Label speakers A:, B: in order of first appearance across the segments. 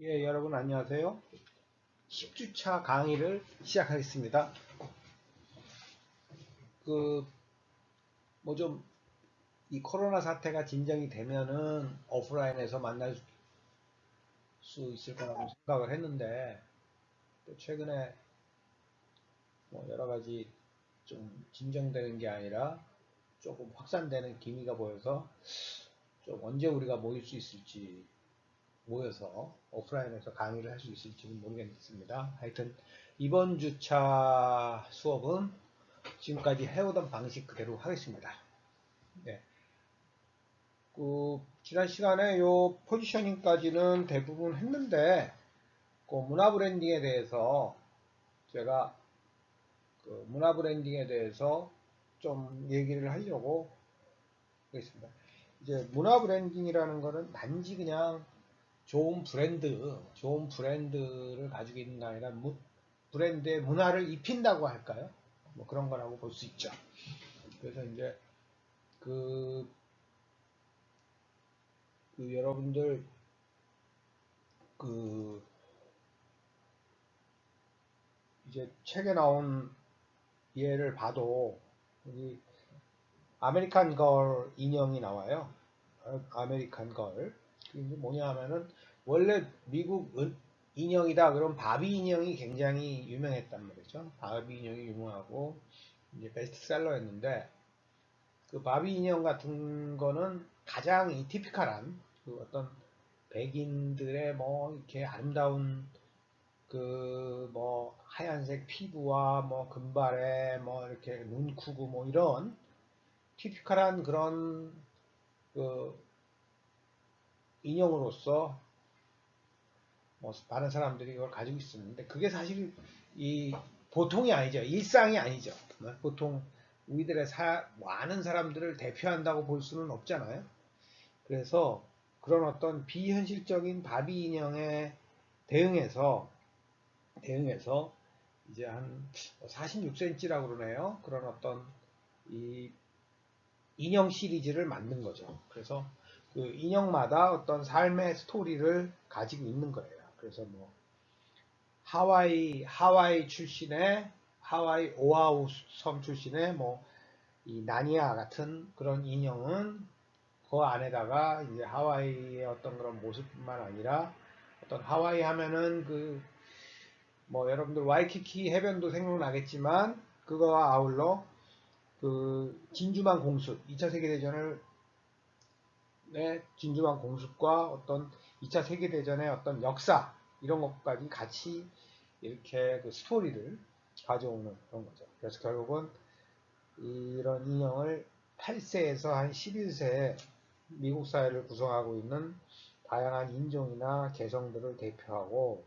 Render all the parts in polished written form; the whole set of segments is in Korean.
A: 예, 여러분 안녕하세요. 10주차 강의를 시작하겠습니다. 뭐 좀 이 코로나 사태가 진정이 되면은 오프라인에서 만날 수 있을 거라고 생각을 했는데 또 최근에 뭐 여러 가지 좀 진정되는 게 아니라 조금 확산되는 기미가 보여서 좀 언제 우리가 모일 수 있을지 모여서 오프라인에서 강의를 할 수 있을지는 모르겠습니다. 하여튼 이번 주차 수업은 지금까지 해오던 방식 그대로 하겠습니다. 네. 지난 시간에 요 포지셔닝까지는 대부분 했는데, 문화 브랜딩에 대해서 제가 문화 브랜딩에 대해서 좀 얘기를 하려고 하겠습니다. 이제 문화 브랜딩이라는 거는 단지 그냥 좋은 브랜드를 가지고 있는 게 아니라 브랜드의 문화를 입힌다고 할까요? 뭐 그런 거라고 볼 수 있죠. 그래서 이제 그 여러분들 그 이제 책에 나온 예를 봐도 여기 아메리칸 걸 인형이 나와요. 아메리칸 걸. 이게 뭐냐 하면은 원래 미국 인형이다 그럼 바비 인형이 굉장히 유명했단 말이죠. 바비 인형이 유명하고 이제 베스트셀러였는데 그 바비 인형 같은 거는 가장 이 티피컬한 그 어떤 백인들의 뭐 이렇게 아름다운 뭐 하얀색 피부와 뭐 금발에 뭐 이렇게 눈 크고 뭐 이런 티피컬한 그런 그 인형으로서 뭐 많은 사람들이 이걸 가지고 있었는데 그게 사실 이 보통이 아니죠. 일상이 아니죠. 보통 우리들의 많은 사람들을 대표한다고 볼 수는 없잖아요. 그래서 그런 어떤 비현실적인 바비 인형에 대응해서 이제 한 46cm라고 그러네요. 그런 어떤 이 인형 시리즈를 만든 거죠. 그래서 그 인형마다 어떤 삶의 스토리를 가지고 있는 거예요. 그래서 뭐 하와이 출신의 하와이 오아후 섬 출신의 뭐 이 나니아 같은 그런 인형은 그 안에다가 이제 하와이의 어떤 그런 모습뿐만 아니라 어떤 하와이 하면은 뭐 여러분들 와이키키 해변도 생각나겠지만 그거와 아울러 진주만 공습 2차 세계대전을 진주만 공습과 어떤 2차 세계대전의 어떤 역사 이런 것까지 같이 이렇게 그 스토리를 가져오는 그런 거죠. 그래서 결국은 이런 인형을 8세에서 한 11세 미국 사회를 구성하고 있는 다양한 인종이나 개성들을 대표하고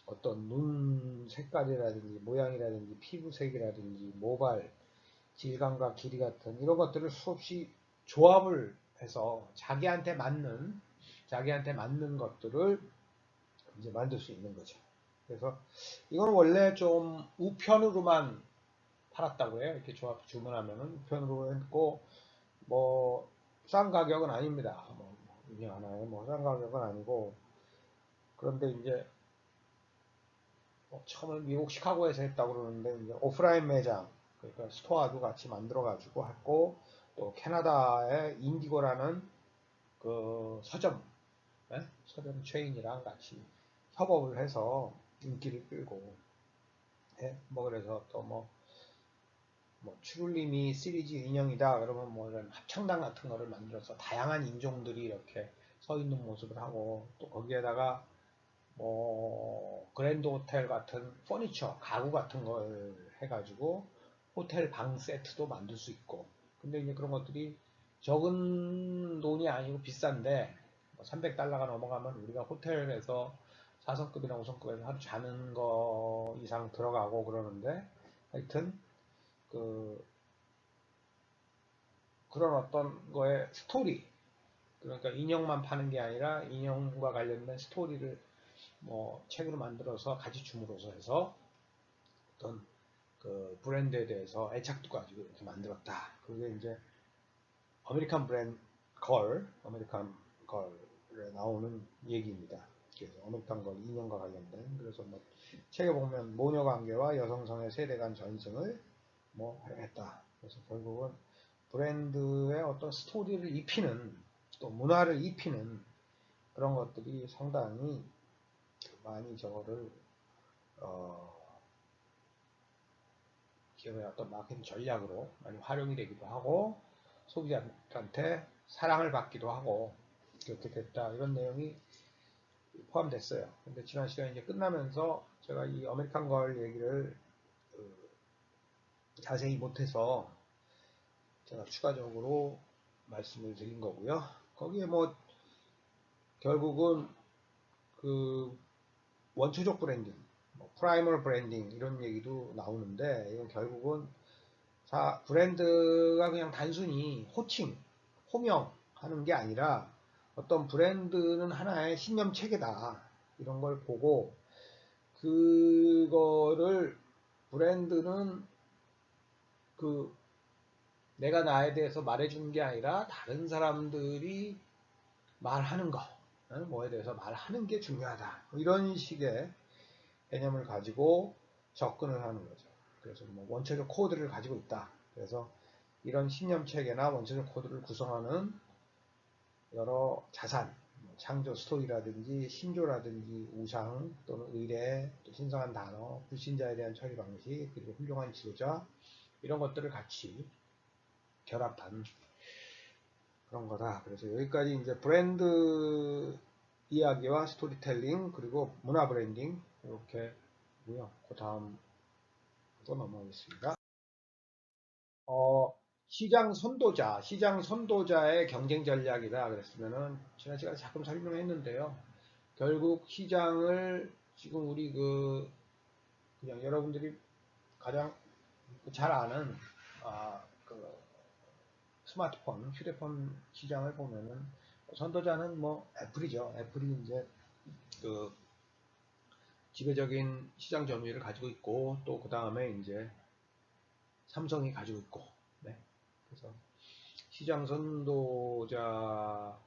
A: 어떤 눈 색깔이라든지 모양이라든지 피부색이라든지 모발 질감과 길이 같은 이런 것들을 수없이 조합을 해서 자기한테 맞는 것들을 이제 만들 수 있는 거죠. 그래서 이건 원래 좀 우편으로만 팔았다고 해요. 이렇게 조합 주문하면은 우편으로 했고 뭐 싼 가격은 아닙니다. 뭐 인형 하나에 뭐 싼 가격은 아니고 그런데 이제 처음에 미국 시카고에서 했다고 그러는데 이제 오프라인 매장 그러니까 스토어도 같이 만들어 가지고 했고 또 캐나다의 인디고라는 그 서점 체인이랑 같이 협업을 해서 인기를 끌고 뭐 그래서 또 뭐 추룰림이 시리즈 인형이다 그러면 뭐 이런 합창단 같은 거를 만들어서 다양한 인종들이 이렇게 서 있는 모습을 하고 또 거기에다가 뭐 그랜드 호텔 같은 퍼니처 가구 같은 걸 해가지고 호텔 방 세트도 만들 수 있고 근데 이제 그런 것들이 적은 돈이 아니고 비싼데 300달러가 넘어가면 우리가 호텔에서 4성급이나 5성급에서 하루 자는 거 이상 들어가고 그러는데 하여튼 그 그런 어떤 거에 스토리 그러니까 인형만 파는 게 아니라 인형과 관련된 스토리를 뭐 책으로 만들어서 같이 줌으로써 해서 어떤 그 브랜드에 대해서 애착도 가지고 이렇게 만들었다. 그게 이제 아메리칸 걸에 나오는 얘기입니다. 그래서 어메리칸 걸 2년과 관련된. 그래서 뭐 책에 보면 모녀 관계와 여성성의 세대 간 전승을 뭐 했다. 그래서 결국은 브랜드의 어떤 스토리를 입히는, 또 문화를 입히는 그런 것들이 상당히 많이 저거를 기업의 어떤 마케팅 전략으로 많이 활용이 되기도 하고, 소비자들한테 사랑을 받기도 하고 그렇게 됐다, 이런 내용이 포함됐어요. 근데 지난 시간에 이제 끝나면서 제가 이 아메리칸 걸 얘기를 자세히 못해서 제가 추가적으로 말씀을 드린 거고요. 거기에 뭐 결국은 그 원초적 브랜딩, 뭐 프라이멀 브랜딩 이런 얘기도 나오는데, 이건 결국은 브랜드가 그냥 단순히 호칭, 호명하는 게 아니라 어떤 브랜드는 하나의 신념 체계다, 이런 걸 보고, 그거를 브랜드는 그 내가 나에 대해서 말해주는 게 아니라 다른 사람들이 말하는 거, 뭐에 대해서 말하는 게 중요하다, 이런 식의 개념을 가지고 접근을 하는 거죠. 그래서 뭐 원초적 코드를 가지고 있다. 그래서 이런 신념 체계나 원초적 코드를 구성하는 여러 자산, 창조 스토리라든지 신조라든지 우상 또는 의뢰, 또 신성한 단어, 불신자에 대한 처리 방식, 그리고 훌륭한 지도자, 이런 것들을 같이 결합한 그런 거다. 그래서 여기까지 이제 브랜드 이야기와 스토리텔링, 그리고 문화 브랜딩, 이렇게 고요. 그 다음 또 넘어가겠습니다. 시장 선도자의 경쟁 전략이다 그랬으면은 지난 시간에 잠깐 설명했는데요. 결국 시장을 지금 우리 그냥 여러분들이 가장 잘 아는 그 스마트폰, 휴대폰 시장을 보면은 선도자는 뭐 애플이죠. 애플이 이제 그 지배적인 시장 점유율을 가지고 있고, 또 그 다음에 이제 삼성이 가지고 있고, 네. 그래서 시장 선도자,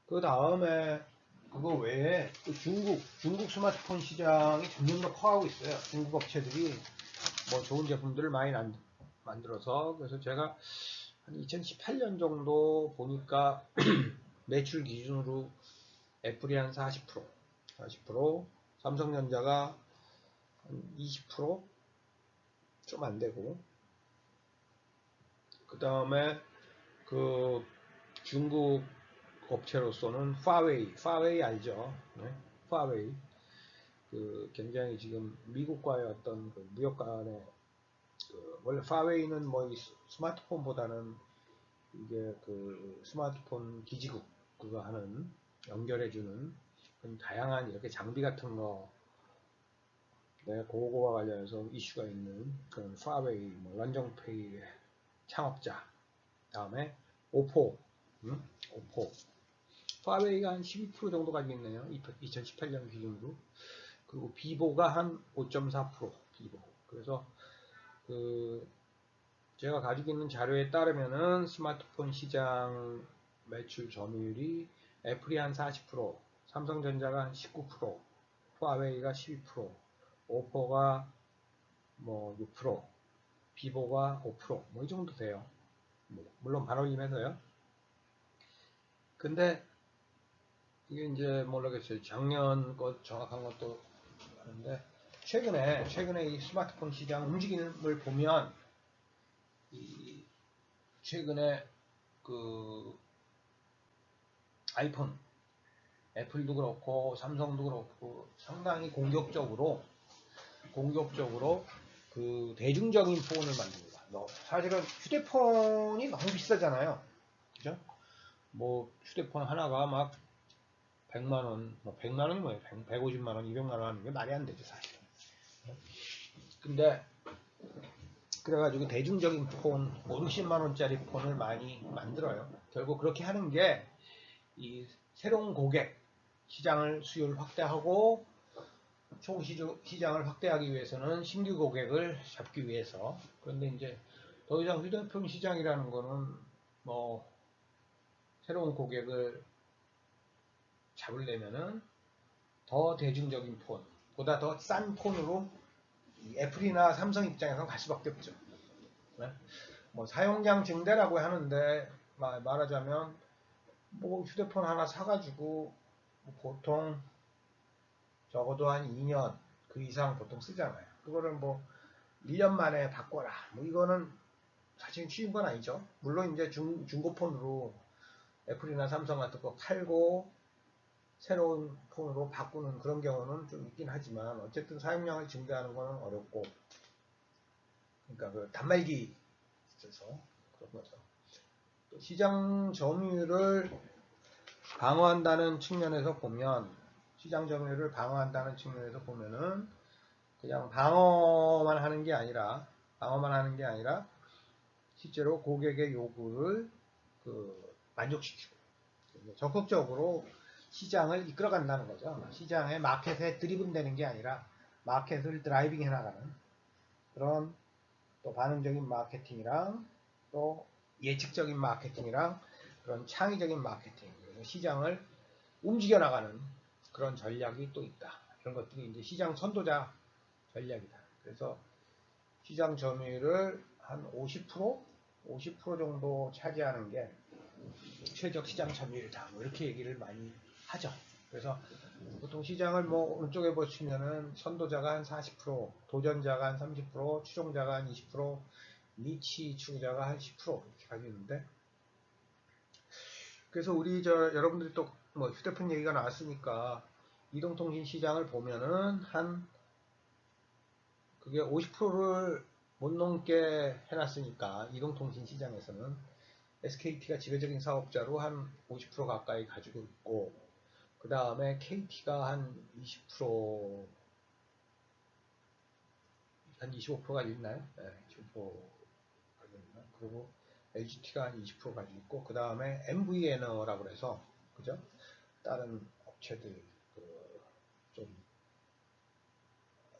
A: 그 다음에 그거 외에 또 중국 스마트폰 시장이 점점 더 커가고 있어요. 중국 업체들이 뭐 좋은 제품들을 많이 만들어서. 그래서 제가 한 2018년 정도 보니까 매출 기준으로 애플이 한 40%, 삼성전자가 한 20%좀 안 되고, 그 다음에 그 중국 업체로서는 파웨이 알죠? 네? 파웨이. 그 굉장히 지금 미국과의 어떤 그 무역 간의 원래 파웨이는 뭐 이 스마트폰보다는 이게 그 스마트폰 기지국 그거 하는 연결해주는 그런 다양한 이렇게 장비 같은 거, 네, 그거와 관련해서 이슈가 있는 그런 파웨이, 뭐 런정페이의 창업자, 다음에 오포, 오포. 파웨이가 한 12% 정도 가지고 있네요. 2018년 기준으로. 그리고 비보가 한 5.4%, 비보. 그래서 그 제가 가지고 있는 자료에 따르면은 스마트폰 시장 매출 점유율이 애플이 한 40%, 삼성전자가 한 19%, 화웨이가 12%, 오포가 뭐 6%, 비보가 5%, 뭐 이 정도 돼요. 뭐 물론 반올림해서요. 근데 이게 이제 모르겠어요. 작년 것 정확한 것도 하는데, 최근에 이 스마트폰 시장 움직임을 보면, 이 최근에 그 아이폰, 애플도 그렇고 삼성도 그렇고 상당히 공격적으로 그 대중적인 폰을 만듭니다. 사실은 휴대폰이 너무 비싸잖아요. 그죠? 뭐 휴대폰 하나가 막 100만 원, 뭐 100만 원이 뭐예요? 150만 원, 200만 원 하는 게 말이 안 되죠, 사실은. 근데 그래가지고 대중적인 폰, 5, 60만 원짜리 폰을 많이 만들어요. 결국 그렇게 하는 게 이 새로운 고객 시장을 수요를 확대하고, 시장을 확대하기 위해서는 신규 고객을 잡기 위해서. 그런데 이제 더 이상 휴대폰 시장이라는 거는 뭐 새로운 고객을 잡으려면은 더 대중적인 폰보다 더 싼 폰으로 애플이나 삼성 입장에서 갈 수밖에 없죠. 네? 뭐 사용량 증대라고 하는데 말하자면 뭐 휴대폰 하나 사가지고 뭐 보통 적어도 한 2년 그 이상 보통 쓰잖아요. 그거를 뭐 1년 만에 바꿔라. 뭐 이거는 사실 쉬운 건 아니죠. 물론 이제 중고폰으로 애플이나 삼성 같은 거 팔고 새로운 폰으로 바꾸는 그런 경우는 좀 있긴 하지만 어쨌든 사용량을 증대하는 거는 어렵고, 그러니까 그 단말기 있어서 그런 거죠. 또 시장 점유율을 방어한다는 측면에서 보면, 시장 점유율을 방어한다는 측면에서 보면은 그냥 방어만 하는 게 아니라 실제로 고객의 요구를 만족시키고 적극적으로 시장을 이끌어간다는 거죠. 시장의 마켓에 드리븐되는 게 아니라 마켓을 드라이빙 해나가는 그런 또 반응적인 마케팅이랑 또 예측적인 마케팅이랑 그런 창의적인 마케팅, 시장을 움직여 나가는 그런 전략이 또 있다. 이런 것들이 이제 시장 선도자 전략이다. 그래서 시장 점유율을 한 50% 정도 차지하는 게 최적 시장 점유율이다. 뭐 이렇게 얘기를 많이 하죠. 그래서 보통 시장을 뭐 오른쪽에 보시면은 선도자가 한 40%, 도전자가 한 30%, 추종자가 한 20%, 니치 추구자가 한 10% 이렇게 가지고 있는데, 그래서 우리 여러분들이 또 뭐 휴대폰 얘기가 나왔으니까 이동통신 시장을 보면은 한 그게 50%를 못 넘게 해놨으니까 이동통신 시장에서는 SKT가 지배적인 사업자로 한 50% 가까이 가지고 있고, 그 다음에 KT가 한 20%, 한 25% 가지고 있나요? 네, 25% 가지고 있나? 그리고 LGT가 한 20% 가지고 있고, 그 다음에 MVN어라고 해서, 그죠? 다른 업체들, 좀,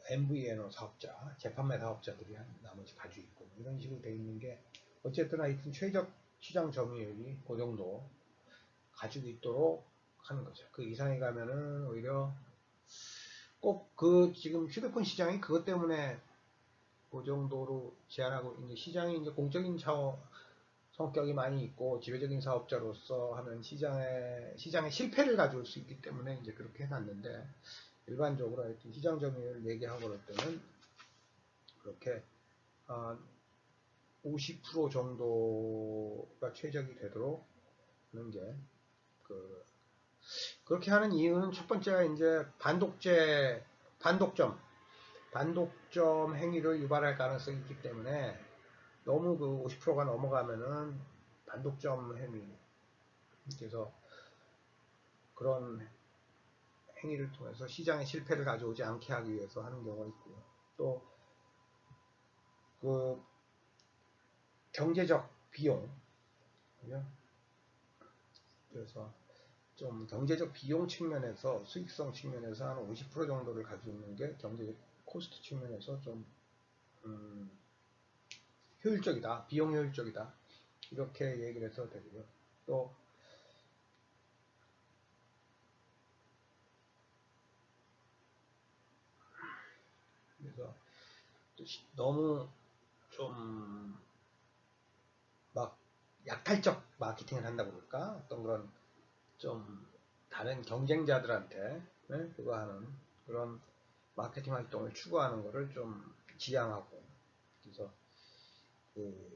A: MVN어 사업자, 재판매 사업자들이 한 나머지 가지고 있고, 이런 식으로 되어 있는 게, 어쨌든 하여튼 최적 시장 점유율이 그 정도 가지고 있도록 하는 거죠. 그 이상에 가면은 오히려 꼭 지금 휴대폰 시장이 그것 때문에 그 정도로 제한하고, 이제 시장이 이제 공적인 성격이 많이 있고 지배적인 사업자로서 하면 시장의 실패를 가져올 수 있기 때문에 이제 그렇게 해놨는데, 일반적으로 하여튼 시장 점유율을 얘기하고 그럴 때는 그렇게 50% 정도가 최적이 되도록 하는 게, 그렇게 하는 이유는 첫 번째가 이제 반독점 행위를 유발할 가능성이 있기 때문에, 너무 그 50%가 넘어가면은 반독점 행위, 그래서 그런 행위를 통해서 시장의 실패를 가져오지 않게 하기 위해서 하는 경우가 있고요. 또 그 경제적 비용, 그래서 좀 경제적 비용 측면에서, 수익성 측면에서 한 50% 정도를 가지고 있는 게 경제적 코스트 측면에서 좀 효율적이다, 비용 효율적이다, 이렇게 얘기를 해서 되고요. 또 그래서 너무 좀 막 약탈적 마케팅을 한다고 그럴까? 어떤 그런 좀 다른 경쟁자들한테 그거 하는 그런 마케팅 활동을 추구하는 거를 좀 지양하고, 그래서 또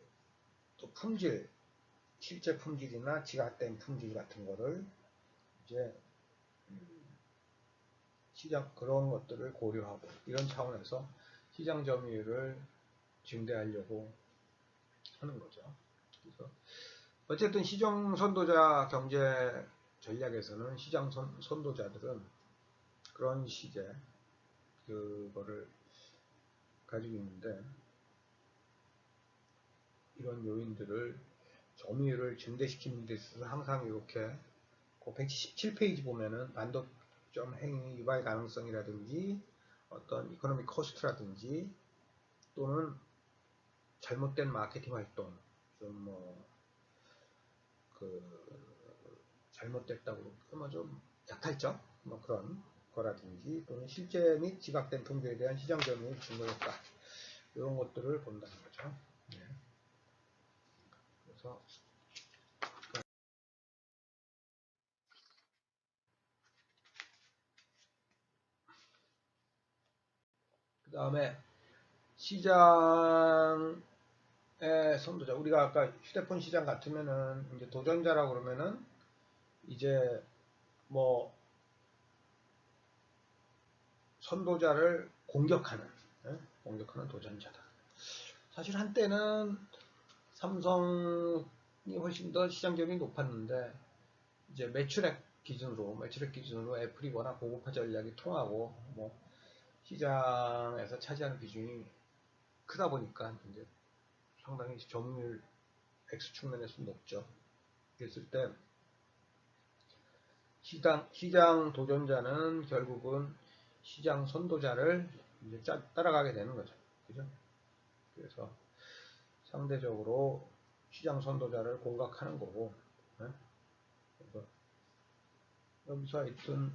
A: 실제 품질이나 지각된 품질 같은 거를 이제 시장 그런 것들을 고려하고, 이런 차원에서 시장 점유율을 증대하려고 하는 거죠. 그래서 어쨌든 시장 선도자 경제 전략에서는 시장 선도자들은 그런 식의 그거를 가지고 있는데, 이런 요인들을 점유율을 증대시키는 데 있어서 항상 이렇게 177페이지 보면은 반독점 행위 유발 가능성이라든지 어떤 이코노미 코스트라든지 또는 잘못된 마케팅 활동, 좀 잘못됐다고 좀 약탈적 그런 거라든지 또는 실제 및 지각된 품질에 대한 시장 점유율 증가했다. 이런 것들을 본다는 거죠. 네. 그래서 그 다음에 시장의 선도자. 우리가 아까 휴대폰 시장 같으면은 이제 도전자라고 그러면은 이제 뭐 선도자를 공격하는 공격하는 도전자다. 사실 한때는 삼성이 훨씬 더 시장 점유율이 높았는데 이제 매출액 기준으로 애플이 워낙 고급화 전략이 통하고 뭐 시장에서 차지하는 비중이 크다 보니까 이제 상당히 점유율 X 측면에서 높죠. 그랬을 때 시장 도전자는 결국은 시장 선도자를 이제 따라가게 되는 거죠. 그죠? 그래서 상대적으로 시장 선도자를 공격하는 거고, 그래서 여기서 하여튼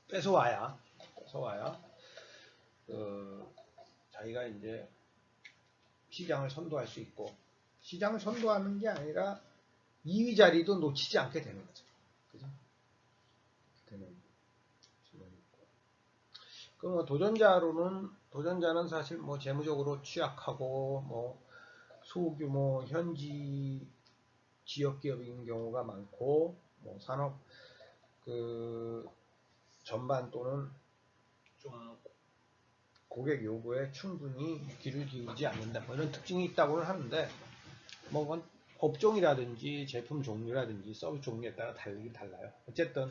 A: 뺏어와야 자기가 이제 시장을 선도할 수 있고, 시장을 선도하는 게 아니라 2위 자리도 놓치지 않게 되는 거죠. 그죠? 그럼 도전자는 사실 뭐 재무적으로 취약하고 뭐 소규모 현지 지역 기업인 경우가 많고 뭐 산업 그 전반 또는 좀 고객 요구에 충분히 귀를 기울이지 않는다. 뭐 이런 특징이 있다고는 하는데 뭐 그건 업종이라든지 제품 종류라든지 서비스 종류에 따라 달리긴 달라요. 어쨌든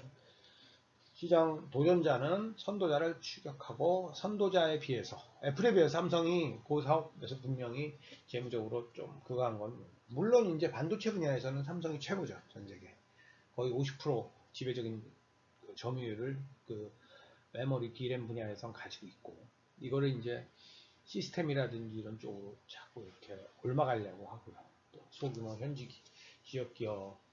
A: 시장 도전자는 선도자를 추격하고 선도자에 비해서 애플에 비해서 삼성이 그 사업에서 분명히 재무적으로 좀 그거 한 건 물론 이제 반도체 분야에서는 삼성이 최고죠. 전 세계 거의 50% 지배적인 점유율을 그 메모리 D램 분야에선 가지고 있고 이거를 이제 시스템이라든지 이런 쪽으로 자꾸 이렇게 옮아가려고 하고요. 또 소규모 현지 지역 기업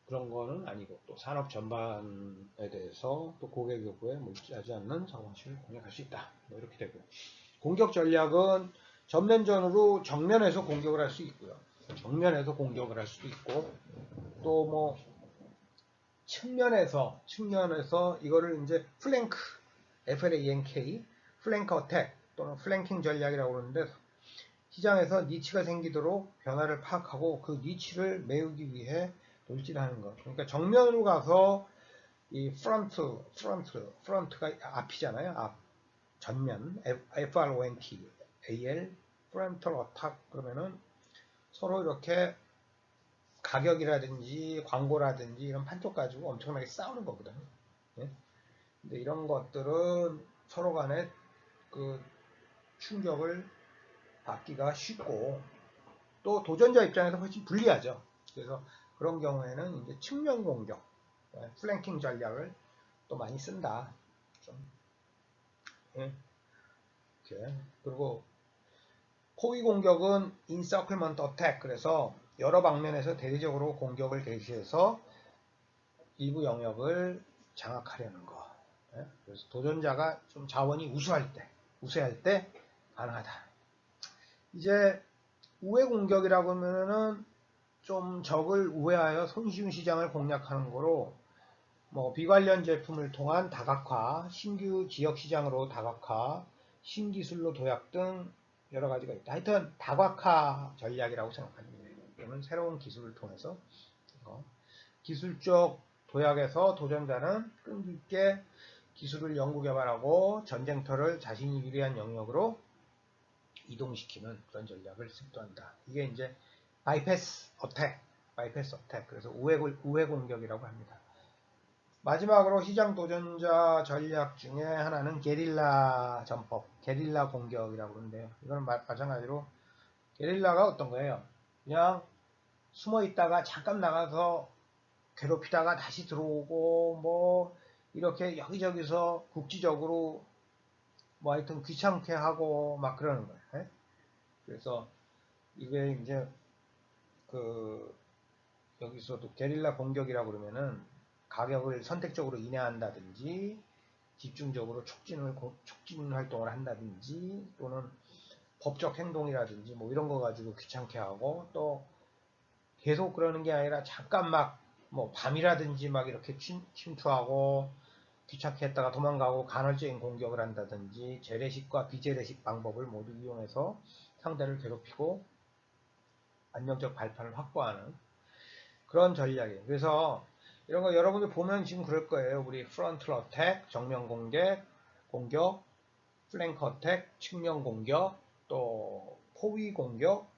A: 그런 거는 아니고 또 산업 전반에 대해서 또 고객 요구에 물지하지 않는 사고방식을 공략할 수 있다. 뭐 이렇게 되고 공격 전략은 전면전으로 정면에서 공격을 할 수 있고요. 정면에서 공격을 할 수도 있고 또 뭐 측면에서 이거를 이제 플랭크 FLANK 플랭크 어택 또는 플랭킹 전략이라고 그러는데 시장에서 니치가 생기도록 변화를 파악하고 그 니치를 메우기 위해 돌진하는 것. 그러니까 정면으로 가서 이 프런트가 앞이잖아요. 앞, 전면, FRONT, AL, 프론털 어탁 그러면은 서로 이렇게 가격이라든지 광고라든지 이런 판촉 가지고 엄청나게 싸우는 거거든요. 예? 근데 이런 것들은 서로 간에 그 충격을 받기가 쉽고 또 도전자 입장에서 훨씬 불리하죠. 그래서 그런 경우에는 이제 측면 공격, 플랭킹 전략을 또 많이 쓴다. 좀, 예, 이렇게. 그리고 포위 공격은 인서클먼트 어택. 그래서 여러 방면에서 대대적으로 공격을 개시해서 일부 영역을 장악하려는 거. 예? 그래서 도전자가 좀 자원이 우세할 때 가능하다. 이제 우회 공격이라고 하면은 좀 적을 우회하여 손쉬운 시장을 공략하는 거로 뭐 비관련 제품을 통한 다각화, 신규 지역 시장으로 다각화, 신기술로 도약 등 여러 가지가 있다. 하여튼 다각화 전략이라고 생각하면 돼요. 그러면 새로운 기술을 통해서 기술적 도약에서 도전자는 끈기 있게 기술을 연구 개발하고 전쟁터를 자신이 유리한 영역으로 이동시키는 그런 전략을 습도한다. 이게 이제 바이패스 어택. 그래서 우회 공격이라고 합니다. 마지막으로 시장 도전자 전략 중에 하나는 게릴라 전법, 게릴라 공격이라고 그러는데요. 이거는 마찬가지로 게릴라가 어떤 거예요? 그냥 숨어 있다가 잠깐 나가서 괴롭히다가 다시 들어오고 뭐 이렇게 여기저기서 국지적으로 뭐 하여튼 귀찮게 하고 막 그러는 거예요. 예? 그래서 이게 이제 그 여기서도 게릴라 공격이라고 그러면은 가격을 선택적으로 인하한다든지 집중적으로 촉진 활동을 한다든지 또는 법적 행동이라든지 뭐 이런 거 가지고 귀찮게 하고 또 계속 그러는 게 아니라 잠깐 막 뭐 밤이라든지 막 이렇게 침투하고 귀찮게 했다가 도망가고 간헐적인 공격을 한다든지 재래식과 비재래식 방법을 모두 이용해서 상대를 괴롭히고 안정적 발판을 확보하는 그런 전략이에요. 그래서 이런 거 여러분들 보면 지금 그럴 거예요. 우리 프론트 어택, 정면 공격, 플랭크 어택, 측면 공격, 또 포위 공격,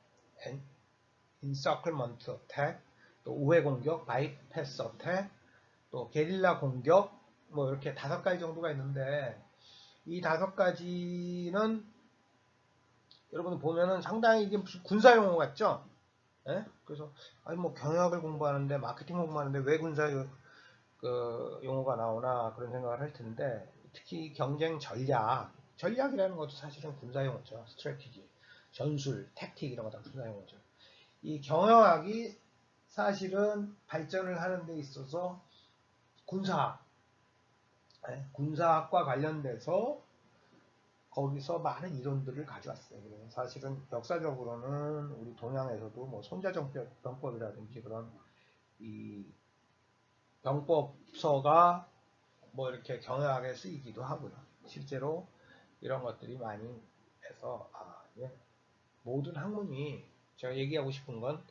A: 인서클먼트 어택, 또 우회 공격, 바이패스 어택, 또 게릴라 공격, 뭐 이렇게 5가지 정도가 있는데 이 5가지는 여러분 보면은 상당히 이게 무슨 군사 용어 같죠? 예? 그래서 아니 뭐 경영학을 공부하는데 마케팅 공부하는데 왜 군사 그 용어가 나오나 그런 생각을 할 텐데 특히 경쟁 전략이라는 것도 사실은 군사 용어죠. 스트래티지, 전술, 택틱 이런 거 다 군사 용어죠. 이 경영학이 사실은 발전을 하는 데 있어서 군사학과 관련돼서 거기서 많은 이론들을 가져왔어요. 그래서 사실은 역사적으로는 우리 동양에서도 뭐 손자병법이라든지 그런 이 병법서가 뭐 이렇게 경영학에 쓰이기도 하고요. 실제로 이런 것들이 많이 해서 예. 모든 학문이 제가 얘기하고 싶은 건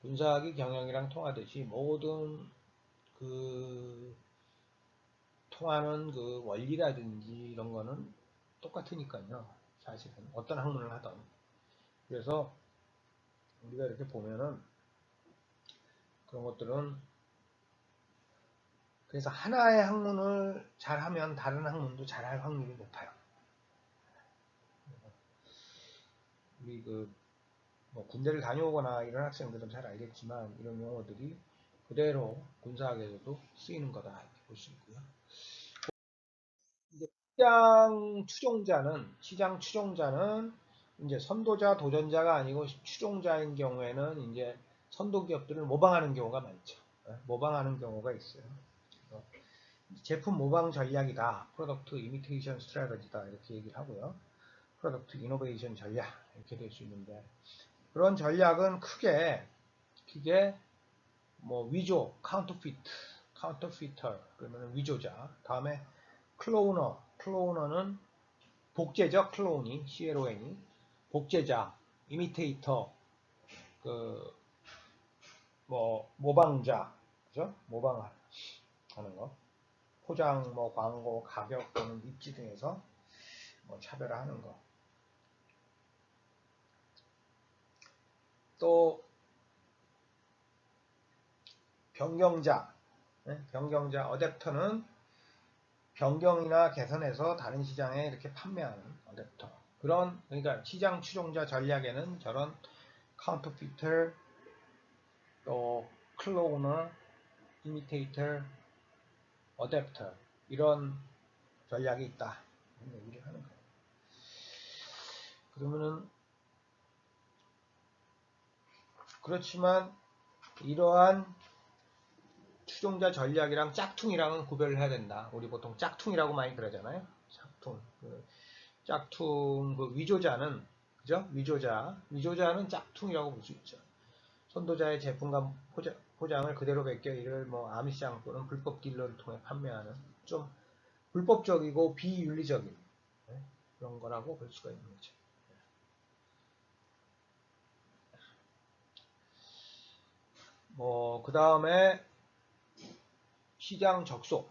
A: 군사학이 경영이랑 통하듯이 모든 그 통하는 그 원리라든지 이런 거는 똑같으니까요. 사실은 어떤 학문을 하던. 그래서 우리가 이렇게 보면은 그런 것들은 그래서 하나의 학문을 잘하면 다른 학문도 잘할 확률이 높아요. 우리 뭐 군대를 다녀오거나 이런 학생들은 잘 알겠지만 이런 용어들이 그대로 군사학에서도 쓰이는 거다 이렇게 볼 수 있고요. 이제 시장 추종자는 이제 선도자, 도전자가 아니고 추종자인 경우에는 이제 선도 기업들을 모방하는 경우가 많죠. 모방하는 경우가 있어요. 제품 모방 전략이다. 프로덕트 이미테이션 스트래터지다. 이렇게 얘기를 하고요. 프로덕트 이노베이션 전략 이렇게 될 수 있는데 그런 전략은 크게 뭐 위조, 카운터피터 그러면 위조자. 다음에 클로너는 복제죠. 클로니, CLON이 복제자, 이미테이터, 뭐 모방자, 그죠? 모방하는 거. 포장, 뭐 광고, 가격 또는 입지 등에서 뭐 차별화하는 거. 또 변경자, 어댑터는 변경이나 개선해서 다른 시장에 이렇게 판매하는 어댑터. 그러니까 시장 추종자 전략에는 저런 카운터피터, 또 클로너, 이미테이터, 어댑터 이런 전략이 있다. 이런 얘기를 하는 거예요. 그러면은 그렇지만 이러한 추종자 전략이랑 짝퉁이랑은 구별을 해야 된다. 우리 보통 짝퉁이라고 많이 그러잖아요. 짝퉁 위조자는 그죠? 위조자는 짝퉁이라고 볼 수 있죠. 선도자의 제품과 포장을 그대로 베껴 이를 뭐 암시장 또는 불법 딜러를 통해 판매하는 좀 불법적이고 비윤리적인 그런 거라고 볼 수가 있는 거죠. 뭐 그 다음에 시장 적소,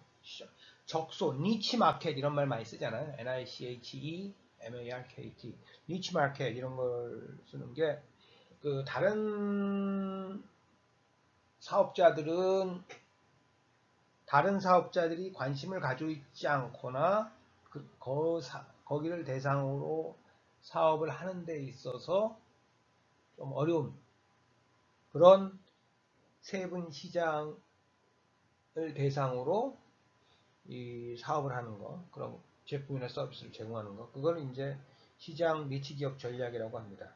A: 니치 마켓 이런 말 많이 쓰잖아요. NICHE, MARKT, 니치 마켓 이런 걸 쓰는 게 다른 사업자들이 관심을 가지고 있지 않거나 거기를 대상으로 사업을 하는 데 있어서 좀 어려운 그런 세분 시장을 대상으로 이 사업을 하는 거, 그런 제품이나 서비스를 제공하는 거, 그걸 이제 시장 니치 기업 전략이라고 합니다.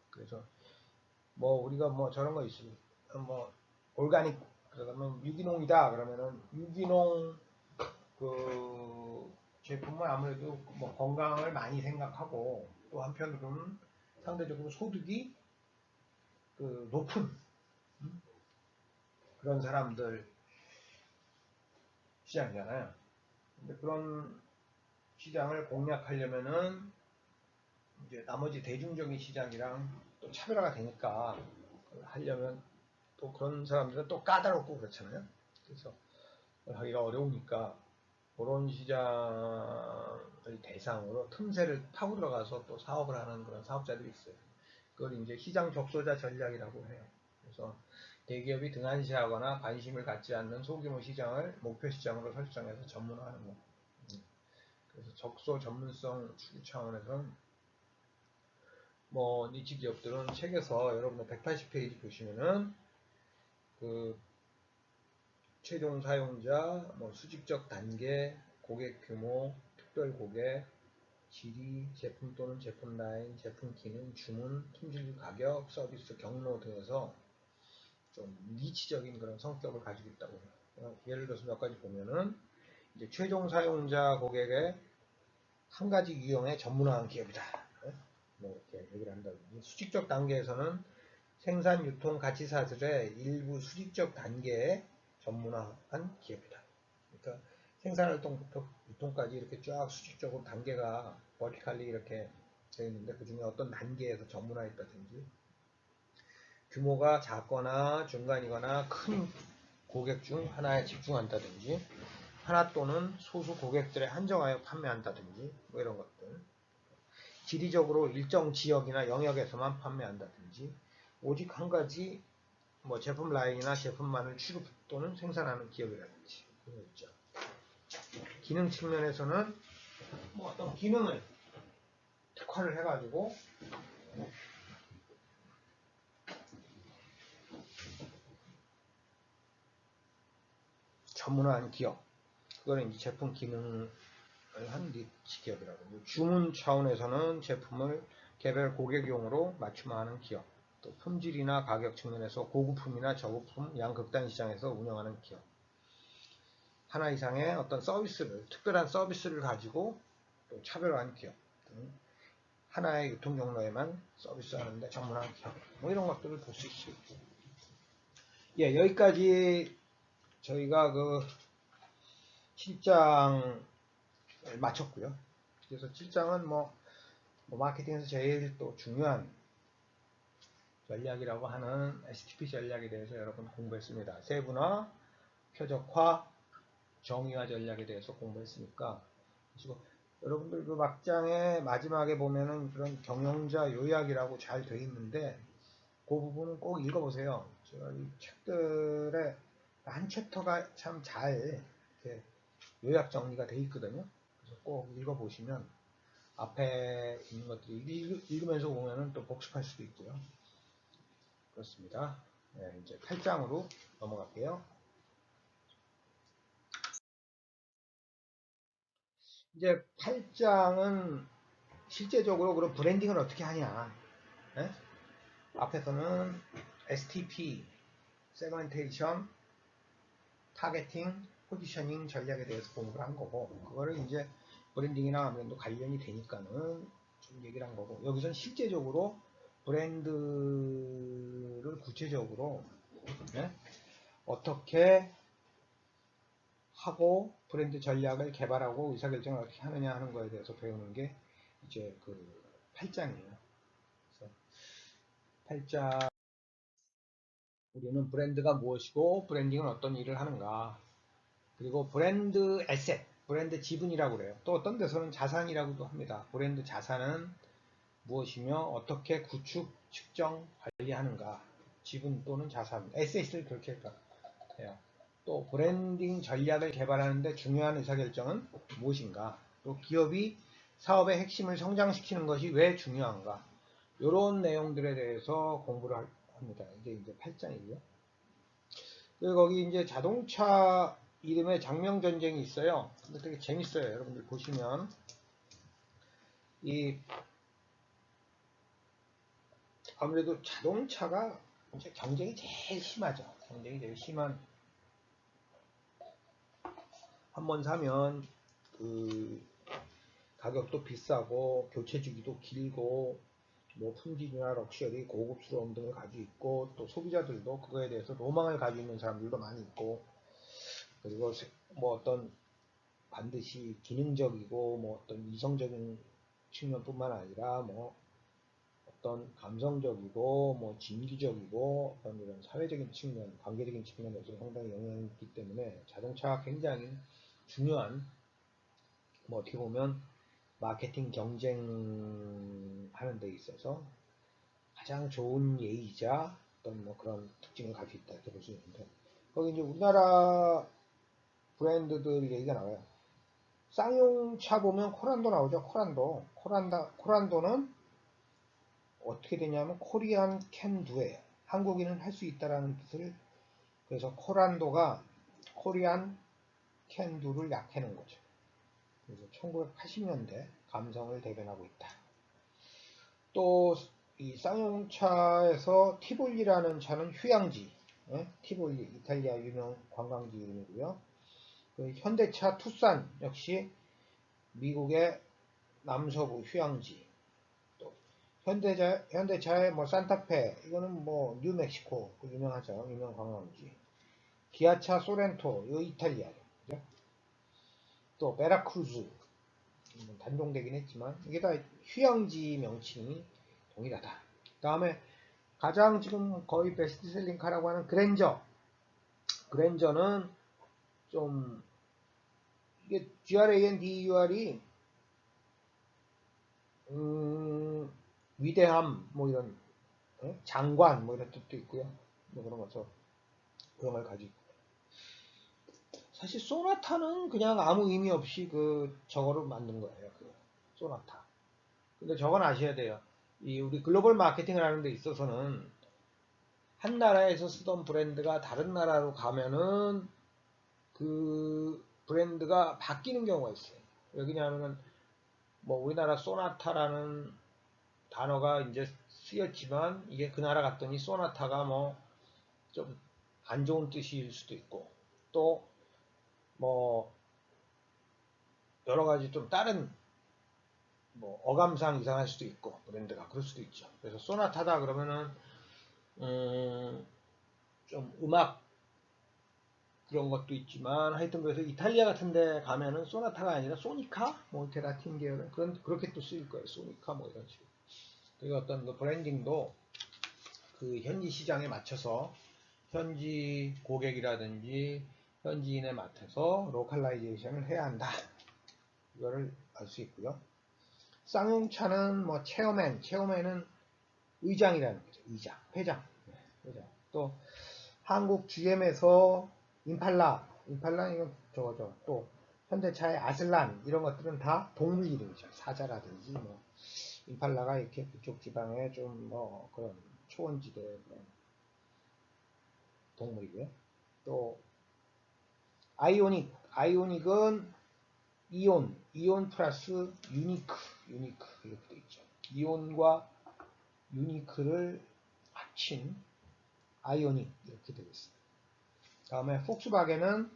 A: 그래서 뭐 우리가 뭐 저런 거 있어요. 뭐 올가닉 그러면 유기농이다 그러면은 유기농 제품은 아무래도 뭐 건강을 많이 생각하고 또 한편으로는 상대적으로 소득이 그 높은 그런 사람들 시장이잖아요. 근데 그런 시장을 공략하려면은 이제 나머지 대중적인 시장이랑 또 차별화가 되니까 하려면 또 그런 사람들은 또 까다롭고 그렇잖아요. 그래서 하기가 어려우니까 그런 시장을 대상으로 틈새를 파고 들어가서 또 사업을 하는 그런 사업자들이 있어요. 그걸 이제 시장 적소자 전략이라고 해요. 그래서 대기업이 등한시하거나 관심을 갖지 않는 소규모 시장을 목표 시장으로 설정해서 전문화하는 거. 그래서 적소 전문성 추구 차원에서는 뭐 니치 기업들은 책에서 여러분들 180페이지 보시면은 그 최종 사용자, 뭐 수직적 단계, 고객 규모, 특별 고객, 질의, 제품 또는 제품 라인, 제품 기능, 주문, 품질, 가격, 서비스, 경로 등에서 좀 니치적인 그런 성격을 가지고 있다고 해요. 예를 들어서 몇 가지 보면은 이제 최종 사용자 고객의 한 가지 유형에 전문화한 기업이다. 뭐 이렇게 얘기를 한다든지 수직적 단계에서는 생산, 유통, 가치 사슬의 일부 수직적 단계에 전문화한 기업이다. 그러니까 생산활동부터 유통까지 이렇게 쫙 수직적으로 단계가 버티칼리 이렇게 되어 있는데 그 중에 어떤 단계에서 전문화했다든지 규모가 작거나 중간이거나 큰 고객 중 하나에 집중한다든지 하나 또는 소수 고객들에 한정하여 판매한다든지 뭐 이런 것들 지리적으로 일정 지역이나 영역에서만 판매한다든지 오직 한 가지 뭐 제품 라인이나 제품만을 취급 또는 생산하는 기업이라든지 그런 거 있죠. 기능 측면에서는 뭐 어떤 기능을 특화를 해가지고 전문화한 기업 그거는 이제 제품 기능을 한 니치 기업이라고. 주문 차원에서는 제품을 개별 고객용으로 맞춤화하는 기업. 또 품질이나 가격 측면에서 고급품이나 저고품 양극단 시장에서 운영하는 기업. 하나 이상의 어떤 서비스를, 특별한 서비스를 가지고 또 차별화한 기업. 하나의 유통 경로에만 서비스하는데 전문화한 기업. 뭐 이런 것들을 볼 수 있어요. 예, 여기까지 저희가 그 7장을 마쳤고요. 그래서 7장은 뭐 마케팅에서 제일 또 중요한 전략이라고 하는 STP 전략에 대해서 여러분 공부했습니다. 세분화, 표적화, 정의화 전략에 대해서 공부했으니까 그리고 여러분들 그 막장의 마지막에 보면은 그런 경영자 요약이라고 잘 돼 있는데 그 부분은 꼭 읽어보세요. 제가 이 책들의 한 챕터가 참 잘 이렇게 요약 정리가 돼 있거든요. 그래서 꼭 읽어보시면 앞에 있는 것들이 읽으면서 보면은 또 복습할 수도 있고요. 그렇습니다. 네, 이제 8장으로 넘어갈게요. 이제 8장은 실제적으로 그런 브랜딩을 어떻게 하냐. 네? 앞에서는 STP, 세그멘테이션, 타겟팅, 포지셔닝 전략에 대해서 공부를 한 거고 그거를 이제 브랜딩이나 아무래도 관련이 되니까는 좀 얘기를 한 거고 여기서는 실제적으로 브랜드를 구체적으로 네? 어떻게 하고 브랜드 전략을 개발하고 의사결정을 어떻게 하느냐 하는 거에 대해서 배우는 게 이제 그 8장이에요. 그래서 8장 우리는 브랜드가 무엇이고 브랜딩은 어떤 일을 하는가 그리고 브랜드 에셋, 브랜드 지분이라고 그래요. 또 어떤 데서는 자산이라고도 합니다. 브랜드 자산은 무엇이며 어떻게 구축, 측정, 관리하는가 지분 또는 자산, 에셋을 그렇게 해요. 또 브랜딩 전략을 개발하는데 중요한 의사결정은 무엇인가 또 기업이 사업의 핵심을 성장시키는 것이 왜 중요한가 이런 내용들에 대해서 공부를 합니다. 이게 이제 8장이고요. 그리고 거기 이제 자동차 이름에 장명전쟁이 있어요. 근데 되게 재밌어요. 여러분들 보시면 이 아무래도 자동차가 이제 경쟁이 제일 심하죠. 경쟁이 제일 심한 한 번 사면 그 가격도 비싸고 교체 주기도 길고 뭐 품질이나 럭셔리, 고급스러움 등을 가지고 있고 또 소비자들도 그거에 대해서 로망을 가지고 있는 사람들도 많이 있고 그리고 뭐 어떤 반드시 기능적이고 뭐 어떤 이성적인 측면뿐만 아니라 뭐 어떤 감성적이고 뭐 진기적이고 어떤 이런 사회적인 측면, 관계적인 측면에서 상당히 영향이 있기 때문에 자동차가 굉장히 중요한 뭐 어떻게 보면 마케팅 경쟁하는 데 있어서 가장 좋은 예이자 어떤 뭐 그런 특징을 가지고 있다 이렇게 볼 수 있는데 거기 이제 우리나라 브랜드들 얘기가 나와요. 쌍용차 보면 코란도 나오죠. 코란도는 어떻게 되냐면 코리안 캔두예요. 한국인은 할 수 있다라는 뜻을 그래서 코란도가 코리안 캔두를 약해놓은 거죠. 그래서 1980년대 감성을 대변하고 있다. 또 이 쌍용차에서 티볼리라는 차는 휴양지, 티볼리 이탈리아 유명 관광지 이름이고요. 그 현대차 투싼 역시 미국의 남서부 휴양지. 또 현대차의 뭐 산타페 이거는 뭐 뉴멕시코 그 유명하죠. 유명 관광지. 기아차 소렌토 이 이탈리아. 그죠? 또 베라크루즈 단종되긴 했지만 이게 다 휴양지 명칭이 동일하다. 그 다음에 가장 지금 거의 베스트셀링 카라고 하는 그랜저는 좀 이게 GRANDUR이 위대함 뭐 이런 장관 뭐 이런 뜻도 있고요. 뭐 그런 것도 그런 걸 가지고 사실 소나타는 그냥 아무 의미 없이 그 저거를 만든 거예요. 그 소나타. 근데 저건 아셔야 돼요. 이 우리 글로벌 마케팅을 하는 데 있어서는 한 나라에서 쓰던 브랜드가 다른 나라로 가면은 그 브랜드가 바뀌는 경우가 있어요. 왜냐하면은 뭐 우리나라 소나타라는 단어가 이제 쓰였지만 이게 그 나라 갔더니 소나타가 뭐 좀 안 좋은 뜻일 수도 있고 또 뭐 여러 가지 좀 다른 뭐 어감상 이상할 수도 있고 브랜드가 그럴 수도 있죠. 그래서 소나타다 그러면은 좀 음악 그런 것도 있지만 하여튼 그래서 이탈리아 같은 데 가면은 소나타가 아니라 소니카 뭐 이렇게 라틴 계열은 그렇게 또 쓰일 거예요. 소니카 뭐 이런 식으로. 그리고 어떤 그 브랜딩도 그 현지 시장에 맞춰서 현지 고객이라든지 현지인에 맞춰서 로컬라이제이션을 해야 한다. 이거를 알 수 있고요. 쌍용차는 뭐 체어맨은 의장이라는 거죠. 회장. 또 한국 GM에서 임팔라 이건 저거죠. 또 현대차의 아슬란 이런 것들은 다 동물 이름이죠. 사자라든지 뭐 임팔라가 이렇게 그쪽 지방에 좀 뭐 그런 초원지대 그런 동물이고요. 또 아이오닉은 이온 플러스 유니크 이렇게 돼 있죠. 이온과 유니크를 합친 아이오닉 이렇게 되겠습니다. 다음에 폭스바겐은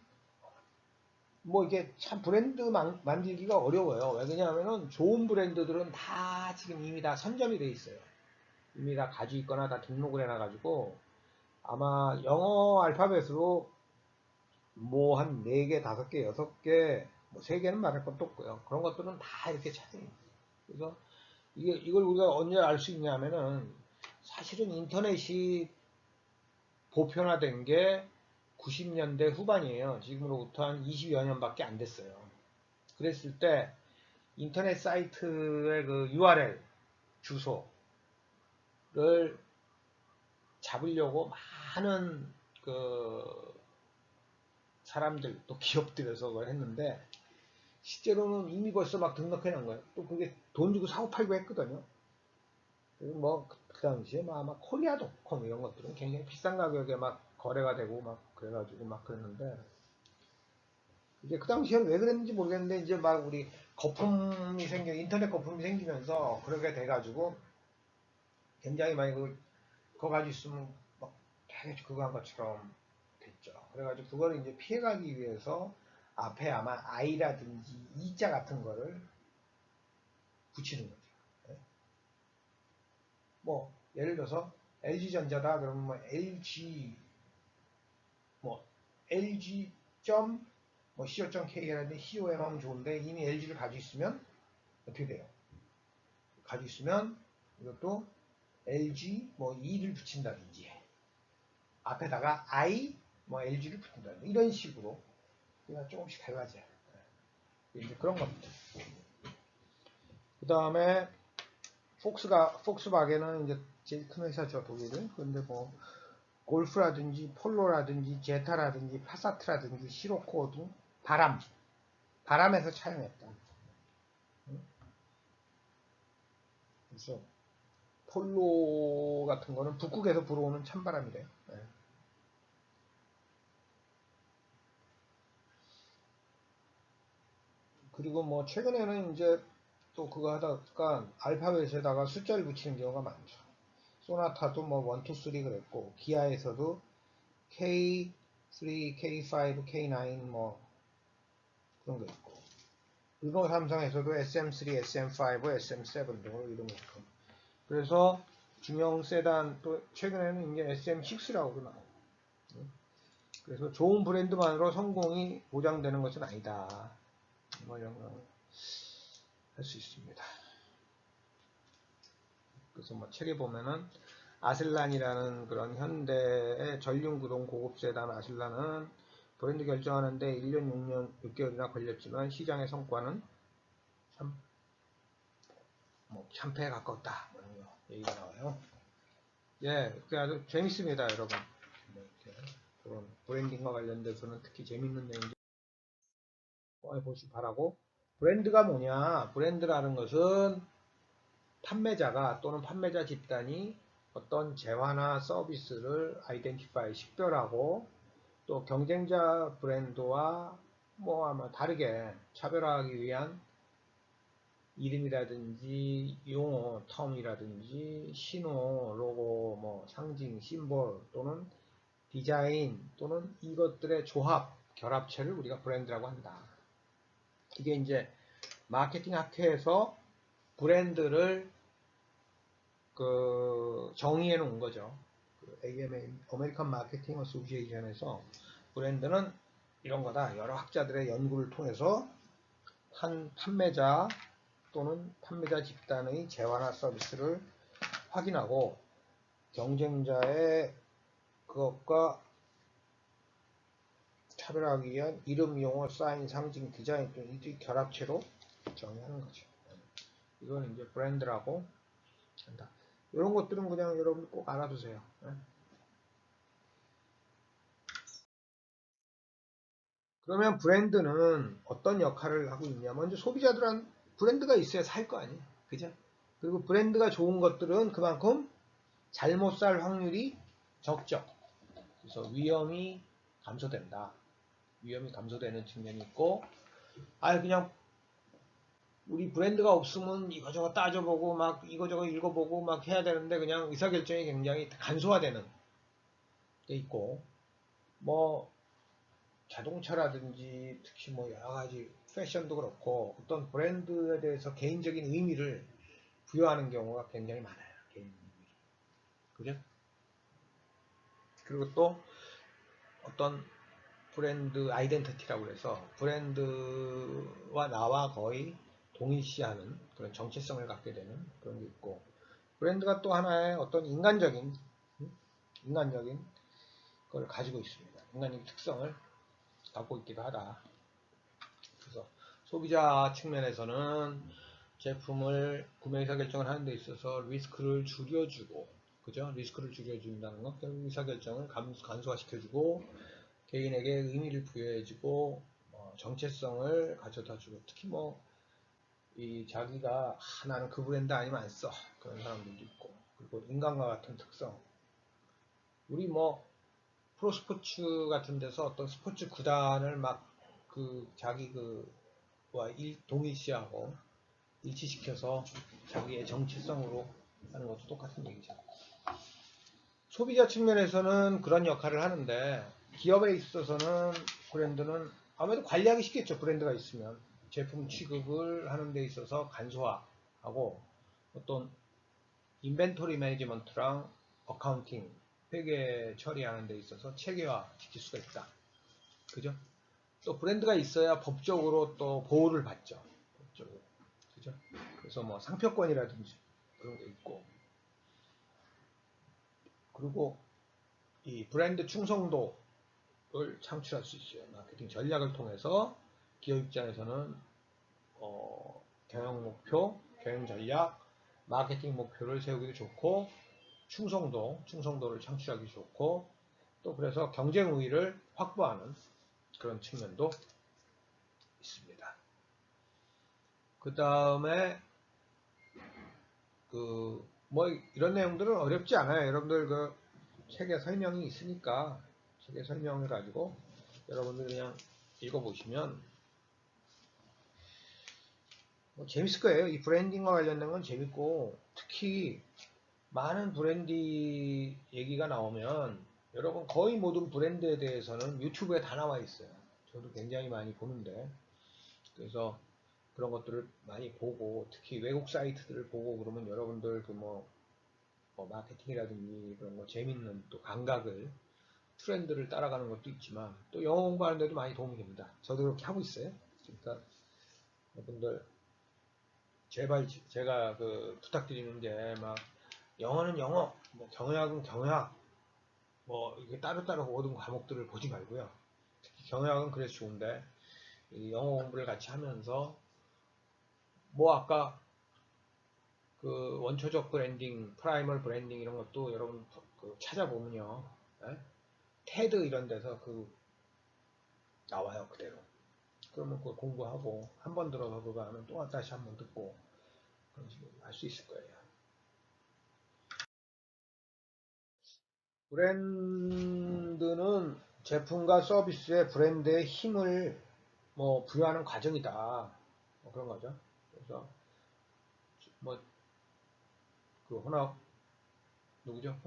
A: 뭐 이게 참 브랜드 만들기가 어려워요. 왜냐하면은 좋은 브랜드들은 다 지금 이미 다 선점이 돼 있어요. 이미 다 가지고 있거나 다 등록을 해놔가지고 아마 영어 알파벳으로 뭐 한 4개, 5개, 6개, 뭐 3개는 말할 것도 없고요. 그런 것들은 다 이렇게 찾아요. 그래서 이걸 우리가 언제 알 수 있냐면은 사실은 인터넷이 보편화된 게 90년대 후반이에요. 지금으로부터 한 20여 년밖에 안 됐어요. 그랬을 때 인터넷 사이트의 그 URL 주소를 잡으려고 많은 그 사람들 또 기업들에서 그걸 했는데 실제로는 이미 벌써 막 등록해 놓은 거예요. 또 그게 돈 주고 사고 팔고 했거든요. 그리고 뭐 그 당시에 막 아마 코리아닷컴 이런 것들은 굉장히 비싼 가격에 막 거래가 되고 막 그래가지고 막 그랬는데 이제 그 당시에는 왜 그랬는지 모르겠는데 이제 막 우리 인터넷 거품이 생기면서 그렇게 돼가지고 굉장히 많이 그거 가지고 있으면 막 되게 그거 한 것처럼 됐죠. 그래가지고 그거를 이제 피해가기 위해서 앞에 아마 I라든지 E자 같은 거를 붙이는 거죠. 예. 뭐 예를 들어서 LG전자다 그러면 뭐 LG 뭐 co.kr인데 com 하면 좋은데 이미 LG를 가지고 있으면 어떻게 돼요? 가지고 있으면 이것도 LG 뭐 E를 붙인다든지 앞에다가 I 뭐 LG를 붙인다든지 이런 식으로 그냥 조금씩 달라져요. 이제 그런 겁니다. 그 다음에 폭스바겐은 이제 제일 큰 회사죠, 독일은. 근데 뭐 골프라든지 폴로라든지 제타라든지 파사트라든지 시로코 등 바람에서 차용했다. 그래서 폴로 같은 거는 북극에서 불어오는 찬바람이래요. 네. 그리고 뭐 최근에는 이제 또 그거 하다가 알파벳에다가 숫자를 붙이는 경우가 많죠. 소나타도 뭐 1, 2, 3 그랬고 기아에서도 K3, K5, K9 뭐 그런 거 있고 일본 삼성에서도 SM3, SM5, SM7 등으로 이름을 있고 그래서 중형 세단 또 최근에는 이제 SM6라고도 나오고 그래서 좋은 브랜드만으로 성공이 보장되는 것은 아니다. 뭐 이런 거 할 수 있습니다. 그래서 뭐 책에 보면은 아슬란이라는 그런 현대의 전륜구동 고급 세단 아슬란은 브랜드 결정하는데 1년 6개월이나 걸렸지만 시장의 성과는 참패에 가까웠다. 이런 얘기가 나와요. 예, 아주 재밌습니다, 여러분. 이렇게 그런 브랜딩과 관련돼서는 특히 재밌는 내용들 보시기 바라고. 브랜드가 뭐냐? 브랜드라는 것은 판매자가 또는 판매자 집단이 어떤 재화나 서비스를 아이덴티파이 식별하고 또 경쟁자 브랜드와 뭐 아마 다르게 차별화하기 위한 이름이라든지 용어, 텀이라든지 신호, 로고, 뭐 상징, 심볼 또는 디자인 또는 이것들의 조합, 결합체를 우리가 브랜드라고 한다. 이게 이제 마케팅 학회에서 브랜드를 정의해 놓은 거죠. AMA, 어메리칸 마케팅 어소시에이션에서 브랜드는 이런 거다. 여러 학자들의 연구를 통해서 한 판매자 또는 판매자 집단의 재화나 서비스를 확인하고 경쟁자의 그것과 차별하기 위한 이름, 용어, 사인, 상징, 디자인 등 이 결합체로 정의하는 거죠. 이건 이제 브랜드라고 한다. 이런 것들은 그냥 여러분 꼭 알아두세요. 그러면 브랜드는 어떤 역할을 하고 있냐? 먼저 소비자들은 브랜드가 있어야 살 거 아니에요. 그죠? 그리고 브랜드가 좋은 것들은 그만큼 잘못 살 확률이 적죠. 그래서 위험이 감소된다. 위험이 감소되는 측면이 있고, 그냥 우리 브랜드가 없으면 이거저거 따져보고 막 이거저거 읽어보고 막 해야 되는데 그냥 의사결정이 굉장히 간소화되는 게 있고, 뭐 자동차라든지 특히 뭐 여러 가지 패션도 그렇고 어떤 브랜드에 대해서 개인적인 의미를 부여하는 경우가 굉장히 많아요. 개인 의미. 그죠? 그리고 또 어떤 브랜드 아이덴티티라고 해서 브랜드와 나와 거의 동일시하는 그런 정체성을 갖게 되는 그런 게 있고 브랜드가 또 하나의 어떤 인간적인 걸 가지고 있습니다. 인간적인 특성을 갖고 있기도 하다. 그래서 소비자 측면에서는 제품을 구매 의사결정을 하는 데 있어서 리스크를 줄여주고 그죠? 리스크를 줄여준다는 건 의사결정을 간소화시켜주고 개인에게 의미를 부여해주고 정체성을 가져다주고 특히 이 자기가 나는 그 브랜드 아니면 안 써 그런 사람들도 있고 그리고 인간과 같은 특성 우리 프로스포츠 같은 데서 어떤 스포츠 구단을 막 자기 와 동일시하고 일치시켜서 자기의 정체성으로 하는 것도 똑같은 얘기죠. 소비자 측면에서는 그런 역할을 하는데 기업에 있어서는 브랜드는 아무래도 관리하기 쉽겠죠. 브랜드가 있으면 제품 취급을 하는 데 있어서 간소화하고 하고 어떤 인벤토리 매니지먼트랑 어카운팅, 회계 처리하는 데 있어서 체계화 시킬 수가 있다. 그죠? 또 브랜드가 있어야 법적으로 또 보호를 받죠. 법적으로. 그죠? 그래서 뭐 상표권이라든지 그런 게 있고. 그리고 이 브랜드 충성도를 창출할 수 있어요. 마케팅 전략을 통해서 기업 입장에서는 경영 목표, 경영 전략, 마케팅 목표를 세우기도 좋고 충성도를 창출하기 좋고 또 그래서 경쟁 우위를 확보하는 그런 측면도 있습니다. 그 다음에 뭐 이런 내용들은 어렵지 않아요. 여러분들 그 책에 설명이 있으니까 책에 설명을 가지고 여러분들 그냥 읽어보시면 뭐 재밌을 거예요. 이 브랜딩과 관련된 건 재밌고 특히 많은 브랜드 얘기가 나오면 여러분 거의 모든 브랜드에 대해서는 유튜브에 다 나와 있어요. 저도 굉장히 많이 보는데 그래서 그런 것들을 많이 보고 특히 외국 사이트들을 보고 그러면 여러분들 뭐 마케팅이라든지 그런 거 재밌는 또 감각을 트렌드를 따라가는 것도 있지만 또 영어 공부하는 데도 많이 도움이 됩니다. 저도 그렇게 하고 있어요. 그러니까 여러분들 제발 제가 부탁드리는 게 막 영어는 영어, 뭐 경영학은 경영학, 뭐 이게 따로따로 모든 과목들을 보지 말고요. 특히 경영학은 그래서 좋은데 이 영어 공부를 같이 하면서 뭐 아까 그 원초적 브랜딩, 프라이멀 브랜딩 이런 것도 여러분 찾아보면요. 네? 테드 이런 데서 나와요 그대로. 그러면 그걸 공부하고 한 번 들어서 그거 하면 또 다시 한 번 듣고 그런 식으로 할 수 있을 거예요. 브랜드는 제품과 서비스의 브랜드의 힘을 뭐 부여하는 과정이다. 뭐 그런 거죠. 그래서 뭐 그 호나 누구죠?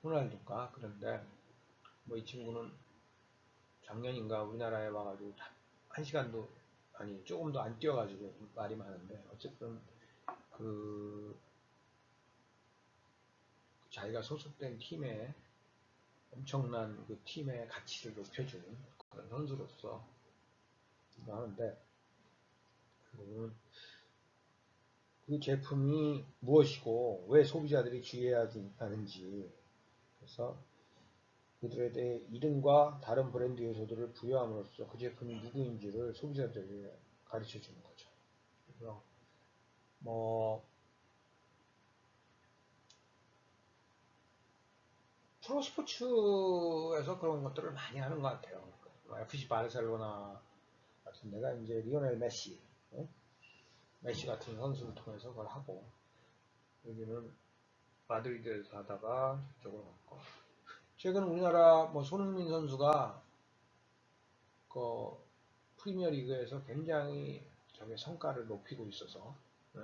A: 호날두가 그런데 뭐 이 친구는 작년인가 우리나라에 와가지고 한 시간도 아니 조금도 안 뛰어가지고 말이 많은데 어쨌든 그 자기가 소속된 팀에 엄청난 그 팀의 가치를 높여주는 그런 선수로서 하는데 그 제품이 무엇이고 왜 소비자들이 주의해야 하는지 그래서 그들에 대해 이름과 다른 브랜드 요소들을 부여함으로써 그 제품이 누구인지를 소비자들에게 가르쳐 주는 거죠. 그래서 뭐 프로스포츠에서 그런 것들을 많이 하는 것 같아요. FC 바르셀로나 같은 데가 이제 리오넬 메시, 메시 같은 선수를 통해서 그걸 하고 여기는 마드리드에서 하다가 저쪽으로 갔고 최근 우리나라 뭐 손흥민 선수가 그 프리미어리그에서 굉장히 성과를 높이고 있어서 네?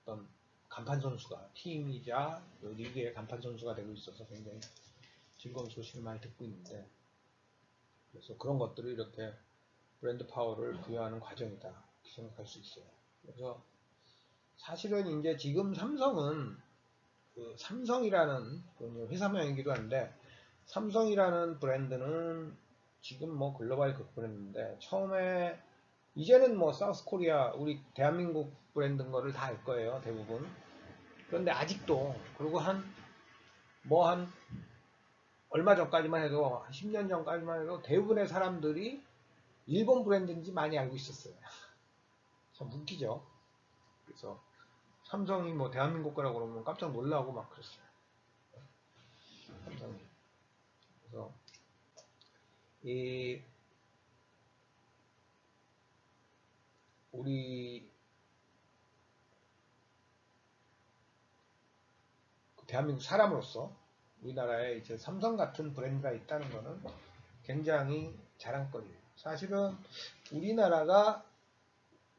A: 어떤 간판 선수가 팀이자 리그의 간판 선수가 되고 있어서 굉장히 즐거운 소식을 많이 듣고 있는데 그래서 그런 것들을 이렇게 브랜드 파워를 부여하는 과정이다 이렇게 생각할 수 있어요. 그래서 사실은 이제 지금 삼성은 그 삼성이라는 회사명이기도 한데 삼성이라는 브랜드는 지금 뭐 글로벌 브랜드인데 처음에 이제는 뭐 사우스코리아 우리 대한민국 브랜드인 거를 다 알 거예요 대부분. 그런데 아직도 그리고 한 얼마 전까지만 해도 한 10년 전까지만 해도 대부분의 사람들이 일본 브랜드인지 많이 알고 있었어요. 참 웃기죠. 그래서 삼성이 뭐 대한민국 거라고 그러면 깜짝 놀라고 막 그랬어요. 삼성이. 그래서 이 우리 대한민국 사람으로서 우리나라에 이제 삼성 같은 브랜드가 있다는 것은 굉장히 자랑거리예요. 사실은 우리나라가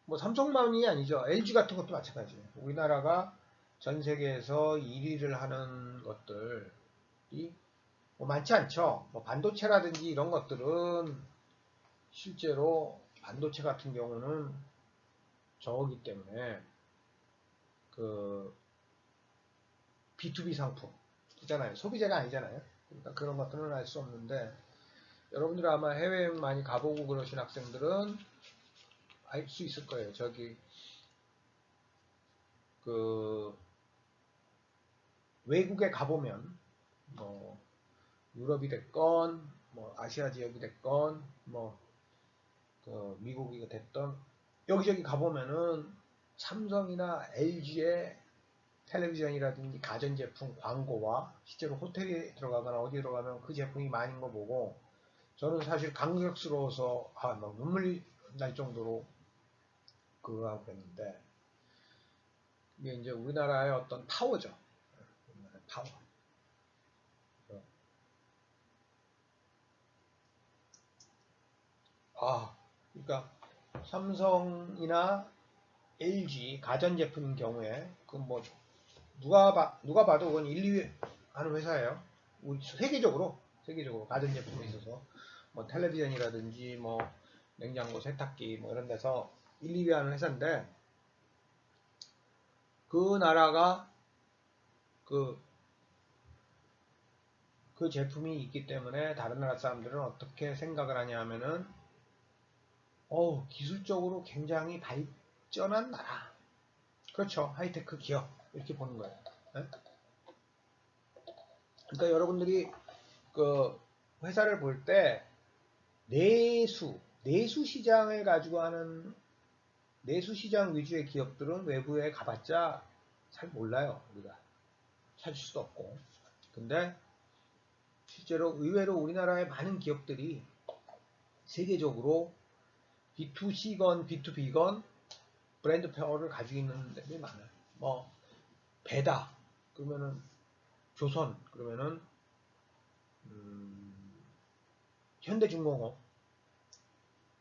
A: 뭐 삼성만이 아니죠. LG 같은 것도 마찬가지예요. 우리나라가 전 세계에서 1위를 하는 것들이 뭐 많지 않죠. 뭐 반도체라든지 이런 것들은 실제로 반도체 같은 경우는 저기 때문에 그 B2B 상품 있잖아요. 소비재가 아니잖아요. 그러니까 그런 것들은 알 수 없는데 여러분들 아마 해외여행 많이 가보고 그러신 학생들은 알 수 있을 거예요. 저기 그 외국에 가보면 뭐 유럽이 됐건 뭐 아시아 지역이 됐건 뭐 그 미국이 됐던 여기저기 가보면은 삼성이나 LG의 텔레비전이라든지 가전제품 광고와 실제로 호텔에 들어가거나 어디 들어가면 그 제품이 많은 거 보고 저는 사실 감격스러워서 막 눈물이 날 정도로 그거 하고 그랬는데 이게 이제 우리나라의 어떤 파워죠. 우리나라의 파워. 그러니까 삼성이나 LG 가전제품 경우에 그 뭐 누가 봐도 그건 1, 2위 하는 회사예요. 우리 세계적으로 가전제품에 있어서 뭐 텔레비전이라든지 뭐 냉장고, 세탁기 뭐 이런 데서 1, 2위 하는 회사인데 그 나라가 그, 그 제품이 있기 때문에 다른 나라 사람들은 어떻게 생각을 하냐 하면은 기술적으로 굉장히 발전한 나라. 그렇죠. 하이테크 기업. 이렇게 보는 거예요. 네? 그러니까 여러분들이 그 회사를 볼 때 내수 시장을 가지고 하는 내수 시장 위주의 기업들은 외부에 가봤자 잘 몰라요. 우리가 찾을 수도 없고. 근데 실제로 의외로 우리나라의 많은 기업들이 세계적으로 B2C건 B2B건 브랜드 파워를 가지고 있는 데들이 많아요. 뭐 배다 그러면은 조선 그러면은 현대중공업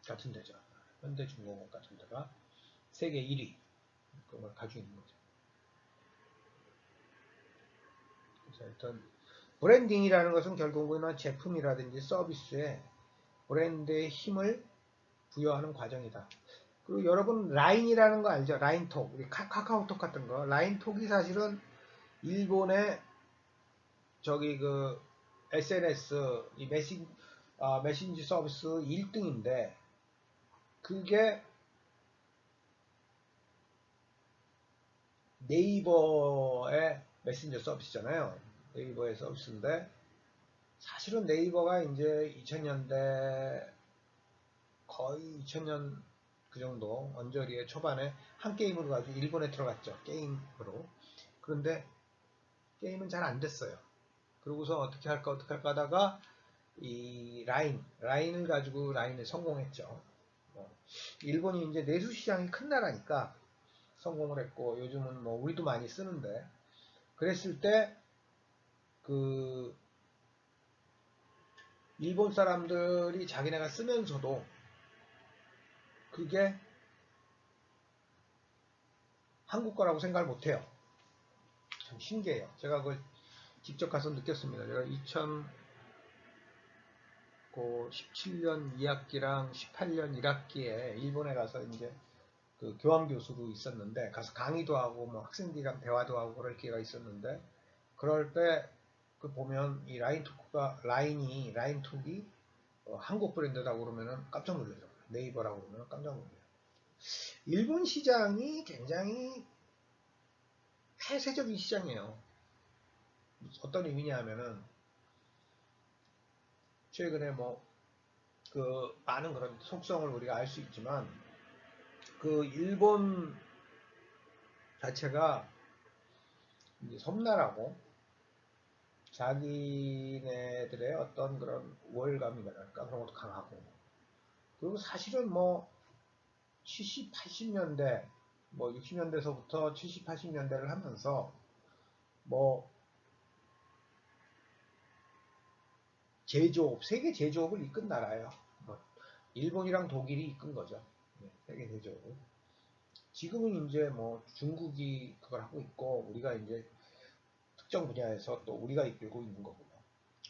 A: 같은 데죠. 현대중공업 같은 데가 세계 1위 그런 걸 가지고 있는 거죠. 그래서 일단 브랜딩이라는 것은 결국은 제품이라든지 서비스에 브랜드의 힘을 부여하는 과정이다. 그리고 여러분 라인이라는 거 알죠? 라인톡, 우리 카카오톡 같은 거. 라인톡이 사실은 일본의 저기 그 SNS 이 메신지 서비스 1등인데 그게 네이버의 메신저 서비스잖아요. 네이버의 서비스인데 사실은 네이버가 이제 2000년대 거의 2000년 그 정도 언저리의 초반에 한 게임으로 가지고 일본에 들어갔죠. 게임으로. 그런데 게임은 잘 안 됐어요. 그러고서 어떻게 할까 하다가 이 라인을 가지고 라인을 성공했죠. 일본이 이제 내수 시장이 큰 나라니까 성공을 했고 요즘은 뭐 우리도 많이 쓰는데 그랬을 때 그 일본 사람들이 자기네가 쓰면서도 그게 한국 거라고 생각을 못해요. 참 신기해요. 제가 그걸 직접 가서 느꼈습니다. 제가 2017년 2학기랑 18년 1학기에 일본에 가서 이제 그 교환 교수로 있었는데 가서 강의도 하고 뭐 학생들이랑 대화도 하고 그럴 기회가 있었는데 그럴 때 그 보면 이 라인톡이 한국 브랜드라고 그러면은 깜짝 놀라죠. 네이버라고 그러면 깜짝 놀라요. 일본 시장이 굉장히 폐쇄적인 시장이에요. 어떤 의미냐 하면은 최근에 뭐 그 많은 그런 속성을 우리가 알 수 있지만 그 일본 자체가 이제 섬나라고 자기네들의 어떤 그런 우월감이랄까 그런 것도 강하고 그리고 사실은 뭐 70, 80년대 뭐 60년대서부터 70, 80년대를 하면서 뭐 세계 제조업을 이끈 나라예요. 뭐 일본이랑 독일이 이끈 거죠. 세계 제조업을. 지금은 이제 뭐 중국이 그걸 하고 있고 우리가 이제 특정 분야에서 또 우리가 이끌고 있는 거고요.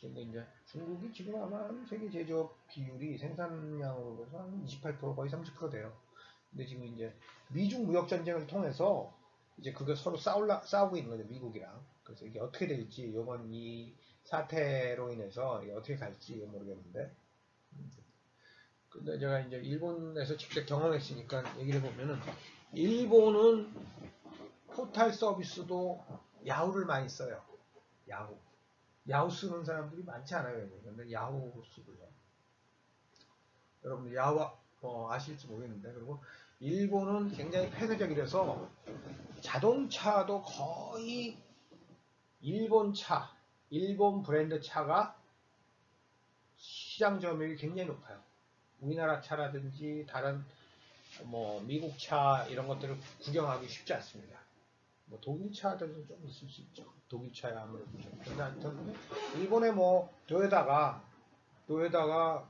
A: 근데 이제 중국이 지금 아마 세계 제조업 비율이 생산량으로 해서 한 28% 거의 30% 돼요. 근데 지금 이제 미중 무역 전쟁을 통해서 이제 그게 서로 싸우고 있는 거죠, 미국이랑. 그래서 이게 어떻게 될지, 이번 이 사태로 인해서 이게 어떻게 갈지 모르겠는데. 근데 제가 이제 일본에서 직접 경험했으니까 얘기를 해보면은, 일본은 포탈 서비스도 야후를 많이 써요. 야후. 야후 쓰는 사람들이 많지 않아요. 근데 야후 쓰고요. 여러분들 야후 아실지 모르겠는데, 그리고 일본은 굉장히 폐쇄적이라서 자동차도 거의 일본 차, 일본 브랜드 차가 시장 점유율이 굉장히 높아요. 우리나라 차라든지 다른 뭐 미국 차 이런 것들을 구경하기 쉽지 않습니다. 뭐 독일 차들은 좀 있을 수 있죠. 독일 차야 아무래도 좀. 근데 하여튼 일본의 뭐 도요다가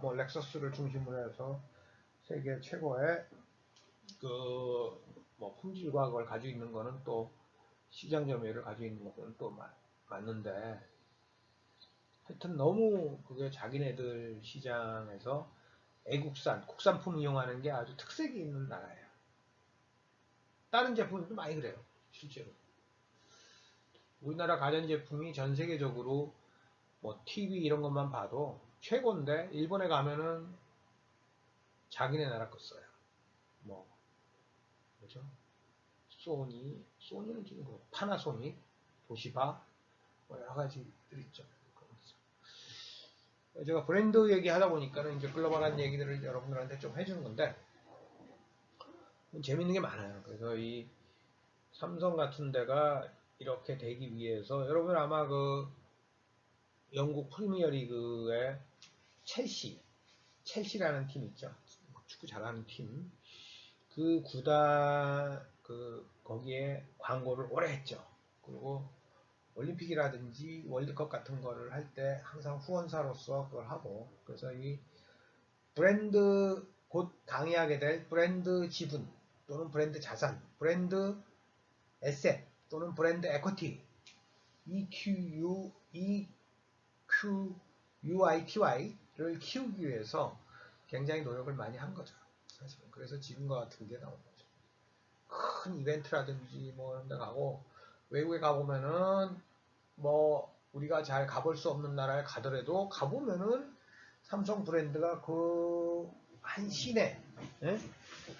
A: 뭐 렉서스를 중심으로 해서 세계 최고의 그 뭐 품질과 그걸 가지고 있는 거는 또 시장 점유율을 가지고 있는 것은 또 맞는데, 하여튼 너무 그게 자기네들 시장에서 애국산, 국산품 이용하는 게 아주 특색이 있는 나라예요. 다른 제품도 많이 그래요, 실제로. 우리나라 가전제품이 전 세계적으로 뭐 TV 이런 것만 봐도 최고인데, 일본에 가면은 자기네 나라 거 써요. 뭐, 그죠? 소니는 지금 뭐 파나소닉, 도시바, 뭐 여러 가지들 있죠. 제가 브랜드 얘기하다 보니까는 이제 글로벌한 얘기들을 여러분들한테 좀 해주는 건데, 재밌는 게 많아요. 그래서 이 삼성 같은 데가 이렇게 되기 위해서, 여러분 아마 그 영국 프리미어 리그의 첼시라는 팀 있죠. 축구 잘하는 팀. 그 구단, 거기에 광고를 오래 했죠. 그리고 올림픽이라든지 월드컵 같은 거를 할 때 항상 후원사로서 그걸 하고, 그래서 이 브랜드, 곧 강의하게 될 브랜드 지분 또는 브랜드 자산, 브랜드 에셋 또는 브랜드 에쿼티, EQUITY를 키우기 위해서 굉장히 노력을 많이 한 거죠. 사실은. 그래서 지금과 같은 게 나온 거죠. 큰 이벤트라든지 뭐 이런 데 가고, 외국에 가보면은 뭐 우리가 잘 가볼 수 없는 나라에 가더라도 가보면은 삼성 브랜드가 그 한 시내, 예?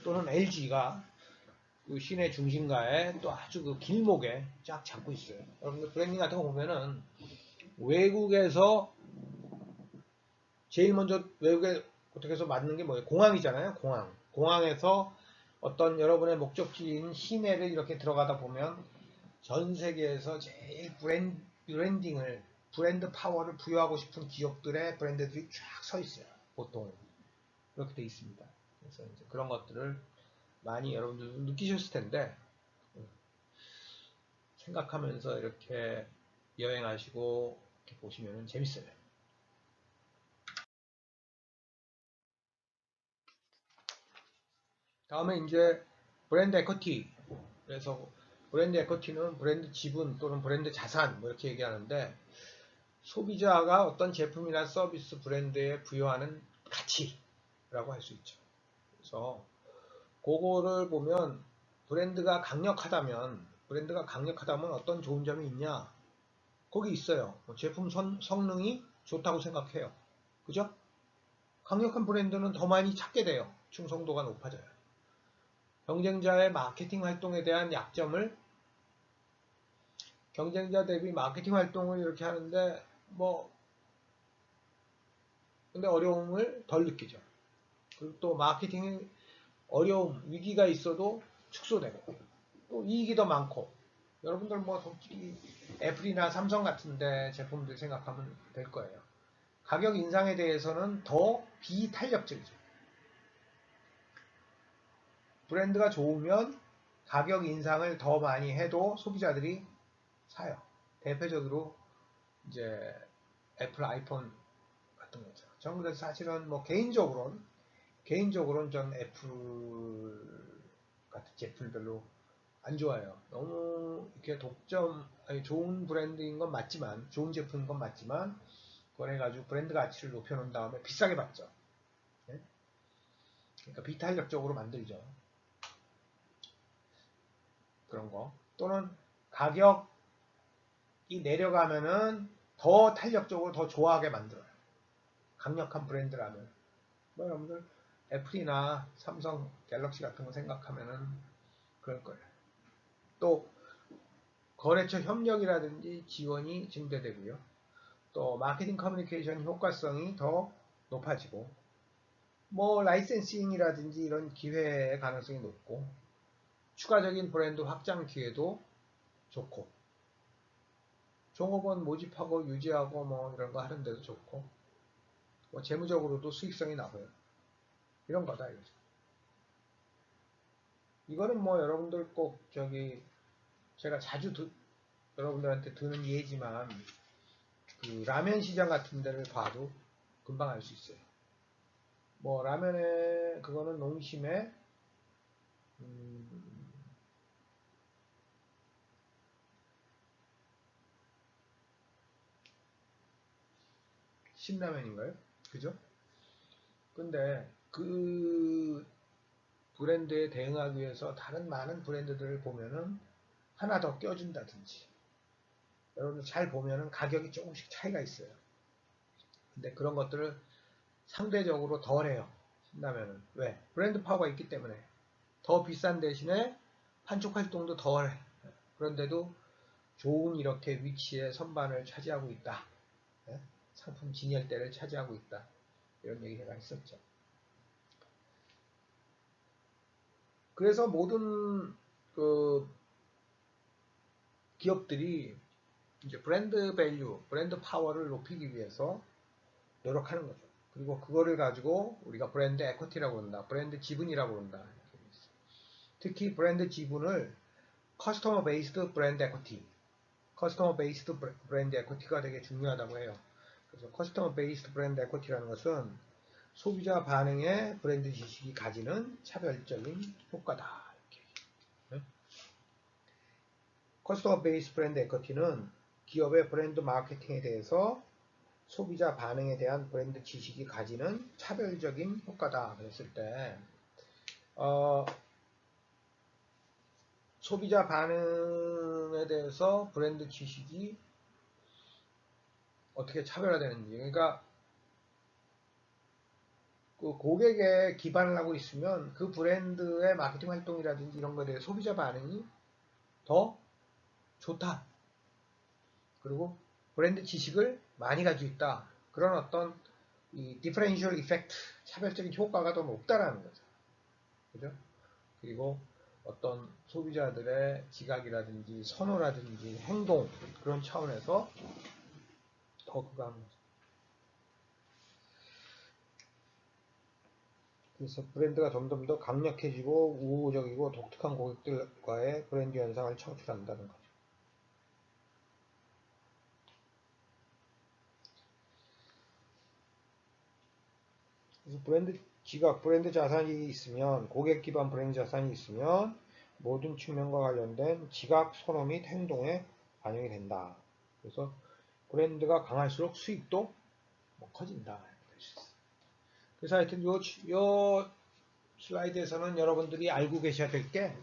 A: 또는 LG가 그 시내 중심가에 또 아주 그 길목에 쫙 잡고 있어요. 여러분들 브랜딩 같은 거 보면은 외국에서 제일 먼저 외국에 어떻게 해서 맞는 게 뭐예요? 공항이잖아요. 공항에서 어떤 여러분의 목적지인 시내를 이렇게 들어가다 보면 전 세계에서 제일 브랜드 파워를 부여하고 싶은 기업들의 브랜드들이 쫙 서 있어요. 보통 그렇게 돼 있습니다. 그래서 이제 그런 것들을 많이 여러분들 느끼셨을 텐데, 생각하면서 이렇게 여행하시고 이렇게 보시면 재밌어요. 다음에 이제 브랜드 에쿼티. 그래서 브랜드 에쿼티는 브랜드 지분 또는 브랜드 자산 뭐 이렇게 얘기하는데, 소비자가 어떤 제품이나 서비스 브랜드에 부여하는 가치라고 할 수 있죠. 그래서 그거를 보면 브랜드가 강력하다면 어떤 좋은 점이 있냐? 거기 있어요. 제품 성능이 좋다고 생각해요. 그죠? 강력한 브랜드는 더 많이 찾게 돼요. 충성도가 높아져요. 경쟁자의 마케팅 활동에 대한 약점을, 경쟁자 대비 마케팅 활동을 이렇게 하는데 뭐 근데 어려움을 덜 느끼죠. 그리고 또 마케팅이 어려움, 위기가 있어도 축소되고 또 이익이 더 많고, 여러분들 뭐 솔직히 애플이나 삼성 같은데 제품들 생각하면 될 거예요. 가격 인상에 대해서는 더 비탄력적이죠. 브랜드가 좋으면 가격 인상을 더 많이 해도 소비자들이 사요. 대표적으로 이제 애플 아이폰 같은 거죠. 저는 그래서 사실은 뭐 개인적으로는 전 애플 같은 제품 별로 안 좋아요. 너무 이렇게 좋은 브랜드인 건 맞지만, 좋은 제품인 건 맞지만, 그걸 해가지고 브랜드 가치를 높여놓은 다음에 비싸게 받죠. 네? 그러니까 비탄력적으로 만들죠. 그런 거. 또는 가격이 내려가면은 더 탄력적으로 더 좋아하게 만들어요. 강력한 브랜드라면. 뭐 여러분들 애플이나 삼성, 갤럭시 같은 거 생각하면은 그럴 거예요. 또 거래처 협력이라든지 지원이 증대되고요. 또 마케팅 커뮤니케이션 효과성이 더 높아지고 뭐 라이센싱이라든지 이런 기회의 가능성이 높고 추가적인 브랜드 확장 기회도 좋고 종업원 모집하고 유지하고 뭐 이런 거 하는 데도 좋고 뭐 재무적으로도 수익성이 나고요. 이런 거다 이거죠. 이거는 뭐 여러분들 꼭 저기 제가 자주 여러분들한테 드는 예지만 그 라면 시장 같은 데를 봐도 금방 알 수 있어요. 뭐 라면에 그거는 농심의 신라면인가요? 그죠? 근데 그 브랜드에 대응하기 위해서 다른 많은 브랜드들을 보면은 하나 더 껴준다든지 여러분들 잘 보면은 가격이 조금씩 차이가 있어요. 근데 그런 것들을 상대적으로 덜해요. 신라면은. 왜? 브랜드 파워가 있기 때문에 더 비싼 대신에 판촉 활동도 덜해. 그런데도 좋은 이렇게 위치에 선반을 차지하고 있다. 네? 상품 진열대를 차지하고 있다. 이런 얘기 제가 했었죠. 그래서 모든 그 기업들이 이제 브랜드 밸류, 브랜드 파워를 높이기 위해서 노력하는 거죠. 그리고 그거를 가지고 우리가 브랜드 에쿼티라고 그런다. 브랜드 지분이라고 그런다. 특히 브랜드 지분을 커스터머 베이스드 브랜드 에쿼티, 커스터머 베이스드 브랜드 에쿼티가 되게 중요하다고 해요. 그래서 커스터머 베이스드 브랜드 에쿼티라는 것은 소비자 반응에 브랜드 지식이 가지는 차별적인 효과다. 이렇게. 커스터머 베이스 브랜드 에쿼티는 기업의 브랜드 마케팅에 대해서 소비자 반응에 대한 브랜드 지식이 가지는 차별적인 효과다. 그랬을 때 소비자 반응에 대해서 브랜드 지식이 어떻게 차별화되는지. 그러니까 그 고객에 기반을 하고 있으면 그 브랜드의 마케팅 활동이라든지 이런 거에 대해 소비자 반응이 더 좋다. 그리고 브랜드 지식을 많이 가지고 있다. 그런 어떤 이 디퍼런셜 이펙트, 차별적인 효과가 더 높다라는 거죠. 그죠? 그리고 어떤 소비자들의 지각이라든지 선호라든지 행동 그런 차원에서 더 그거 하는 거죠. 그래서 브랜드가 점점 더 강력해지고 우호적이고 독특한 고객들과의 브랜드 현상을 창출한다는 거죠. 그래서 브랜드 지각, 브랜드 자산이 있으면 고객 기반 브랜드 자산이 있으면 모든 측면과 관련된 지각, 선호 및 행동에 반영이 된다. 그래서 브랜드가 강할수록 수익도 뭐 커진다. 그래서 하여튼 요 슬라이드에서는 여러분들이 알고 계셔야 될 게,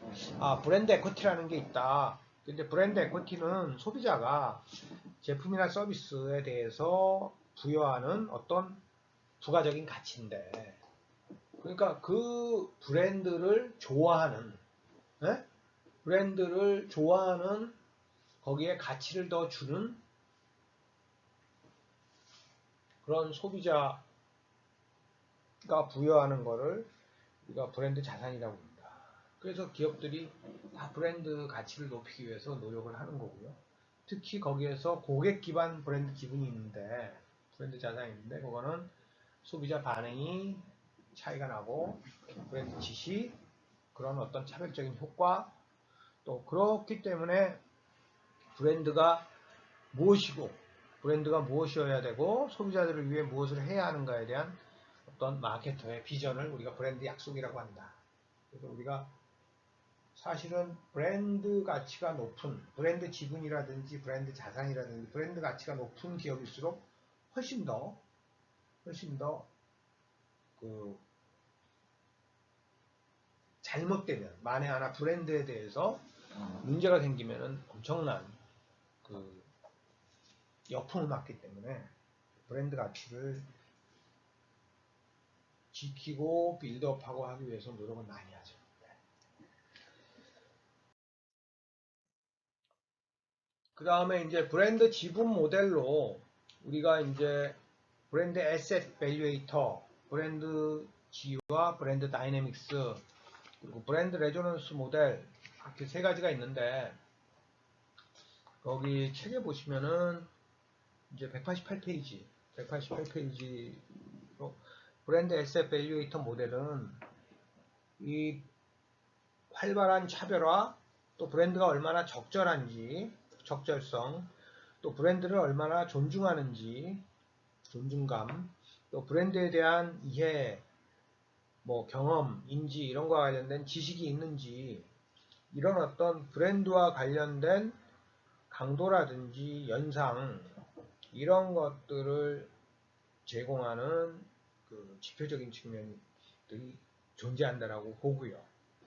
A: 브랜드 에쿼티라는 게 있다. 근데 브랜드 에쿼티는 소비자가 제품이나 서비스에 대해서 부여하는 어떤 부가적인 가치인데, 그러니까 그 브랜드를 좋아하는, 네? 브랜드를 좋아하는 거기에 가치를 더 주는 그런 소비자가 부여하는 거를 우리가 브랜드 자산이라고 합니다. 그래서 기업들이 다 브랜드 가치를 높이기 위해서 노력을 하는 거고요. 특히 거기에서 고객 기반 브랜드 지분이 있는데, 브랜드 자산이 있는데, 그거는 소비자 반응이 차이가 나고, 브랜드 지시, 그런 어떤 차별적인 효과, 또 그렇기 때문에 브랜드가 무엇이고, 브랜드가 무엇이어야 되고, 소비자들을 위해 무엇을 해야 하는가에 대한 어떤 마케터의 비전을 우리가 브랜드 약속이라고 한다. 그래서 우리가 사실은 브랜드 가치가 높은, 브랜드 지분이라든지 브랜드 자산이라든지 브랜드 가치가 높은 기업일수록 훨씬 더 그 잘못되면 만에 하나 브랜드에 대해서 문제가 생기면은 엄청난 그 역풍을 맞기 때문에 브랜드 가치를 지키고 빌드업하고 하기 위해서 노력을 많이 하죠. 그 다음에 이제 브랜드 지분 모델로 우리가 이제 브랜드 에셋 밸류에이터, 브랜드 G와 브랜드 다이내믹스, 그리고 브랜드 레조넌스 모델 이렇게 세 가지가 있는데 거기 책에 보시면은 이제 188페이지로 브랜드 에셋 밸류에이터 모델은 이 활발한 차별화, 또 브랜드가 얼마나 적절한지, 적절성, 또 브랜드를 얼마나 존중하는지, 존중감, 또 브랜드에 대한 이해, 뭐 경험, 인지 이런 거와 관련된 지식이 있는지, 이런 어떤 브랜드와 관련된 강도라든지 연상 이런 것들을 제공하는 그 지표적인 측면들이 존재한다라고 보고요.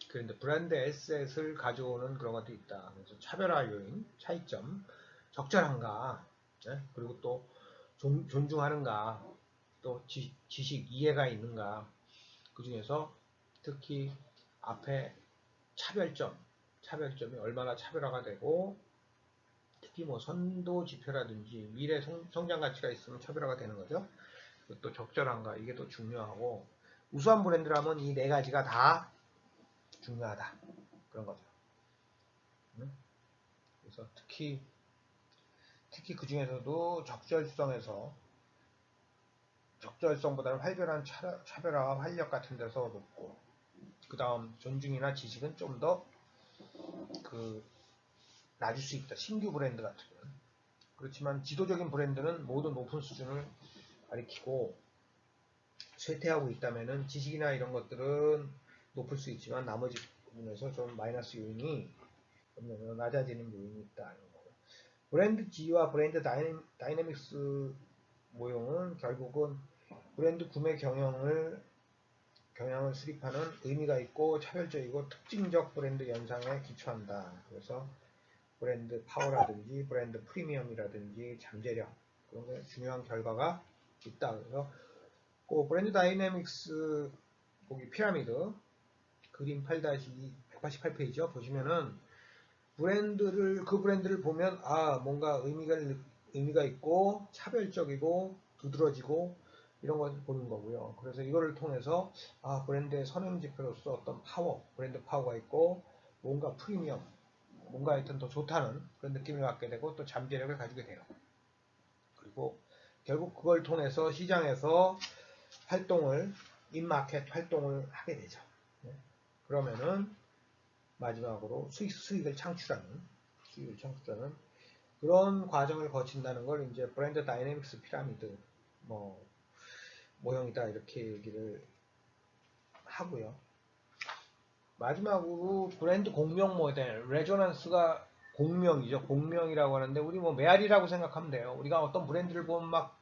A: 그런데 브랜드 에셋을 가져오는 그런 것도 있다. 그래서 차별화 요인, 차이점, 적절한가, 네? 그리고 또 존중하는가, 또 지식, 이해가 있는가, 그 중에서 특히 앞에 차별점이 얼마나 차별화가 되고, 특히 뭐 선도 지표라든지 미래 성장 가치가 있으면 차별화가 되는 거죠. 또 적절한가, 이게 또 중요하고, 우수한 브랜드라면 이 네 가지가 다 중요하다. 그런 거죠. 그래서 특히 그 중에서도 적절성보다는 활발한 차별화와 활력 같은 데서 높고, 그 다음 존중이나 지식은 좀 더 낮을 수 있다. 신규 브랜드 같은 경우는. 그렇지만 지도적인 브랜드는 모두 높은 수준을 가리키고 쇠퇴하고 있다면은 지식이나 이런 것들은 높을 수 있지만 나머지 부분에서 좀 마이너스 요인이 낮아지는 요인이 있다. 브랜드 G와 브랜드 다이내믹스 모형은 결국은 브랜드 구매 경영을 수립하는 의미가 있고 차별적이고 특징적 브랜드 연상에 기초한다. 그래서 브랜드 파워라든지 브랜드 프리미엄이라든지 잠재력 그런 게 중요한 결과가 있다. 그래서 그 브랜드 다이내믹스 거기 피라미드 그림 8-2 188페이지요. 보시면은 그 브랜드를 보면 뭔가 의미가 있고 차별적이고 두드러지고 이런 걸 보는 거고요. 그래서 이거를 통해서 브랜드의 선행 지표로서 어떤 브랜드 파워가 있고 뭔가 프리미엄, 뭔가 하여튼 더 좋다는 그런 느낌을 갖게 되고 또 잠재력을 가지게 돼요. 그리고 결국 그걸 통해서 시장에서 인마켓 활동을 하게 되죠. 그러면은 마지막으로 수익을 창출하는 그런 과정을 거친다는 걸 이제 브랜드 다이내믹스 피라미드 모형이다 이렇게 얘기를 하고요. 마지막으로 브랜드 공명 모델 레조넌스가 공명이죠. 공명이라고 하는데 우리 메아리라고 생각하면 돼요. 우리가 어떤 브랜드를 보면 막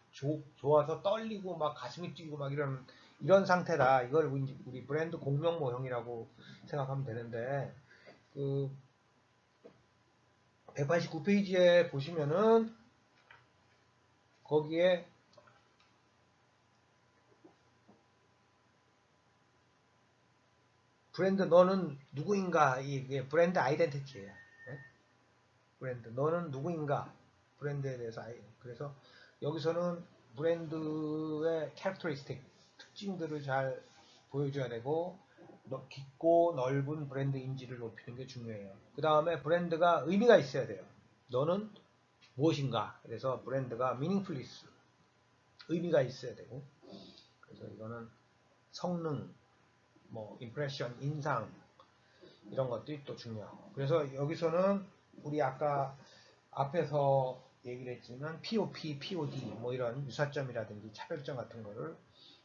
A: 좋아서 떨리고 막 가슴이 뛰고 막 이런 상태다. 이걸 우리 브랜드 공명 모형이라고 생각하면 되는데 189페이지에 보시면은 거기에 브랜드 너는 누구인가 이게 브랜드 아이덴티티예요. 네? 브랜드 너는 누구인가 브랜드에 대해서 그래서 여기서는 브랜드의 캐릭터리스틱 특징들을 잘 보여줘야 되고 깊고 넓은 브랜드 인지를 높이는 게 중요해요. 그 다음에 브랜드가 의미가 있어야 돼요. 너는 무엇인가 그래서 브랜드가 meaningfulness 의미가 있어야 되고 그래서 이거는 성능 임프레션, 인상 이런 것들이 또 중요하고 그래서 여기서는 우리 아까 앞에서 얘기를 했지만 POP, POD 이런 유사점이라든지 차별점 같은 거를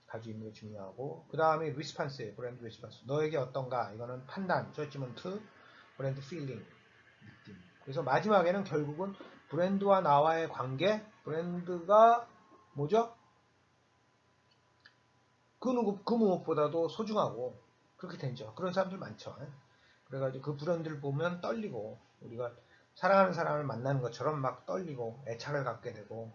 A: 가지고 있는 게 중요하고 그 다음에 리스판스예요. 브랜드 리스판스 너에게 어떤가 이거는 판단, 저지먼트, 브랜드 필링 느낌 그래서 마지막에는 결국은 브랜드와 나와의 관계 브랜드가 뭐죠? 그 무엇보다도 소중하고 그렇게 되죠. 그런 사람들 많죠. 그래가지고 그 브랜드를 보면 떨리고, 우리가 사랑하는 사람을 만나는 것처럼 막 떨리고 애착을 갖게 되고,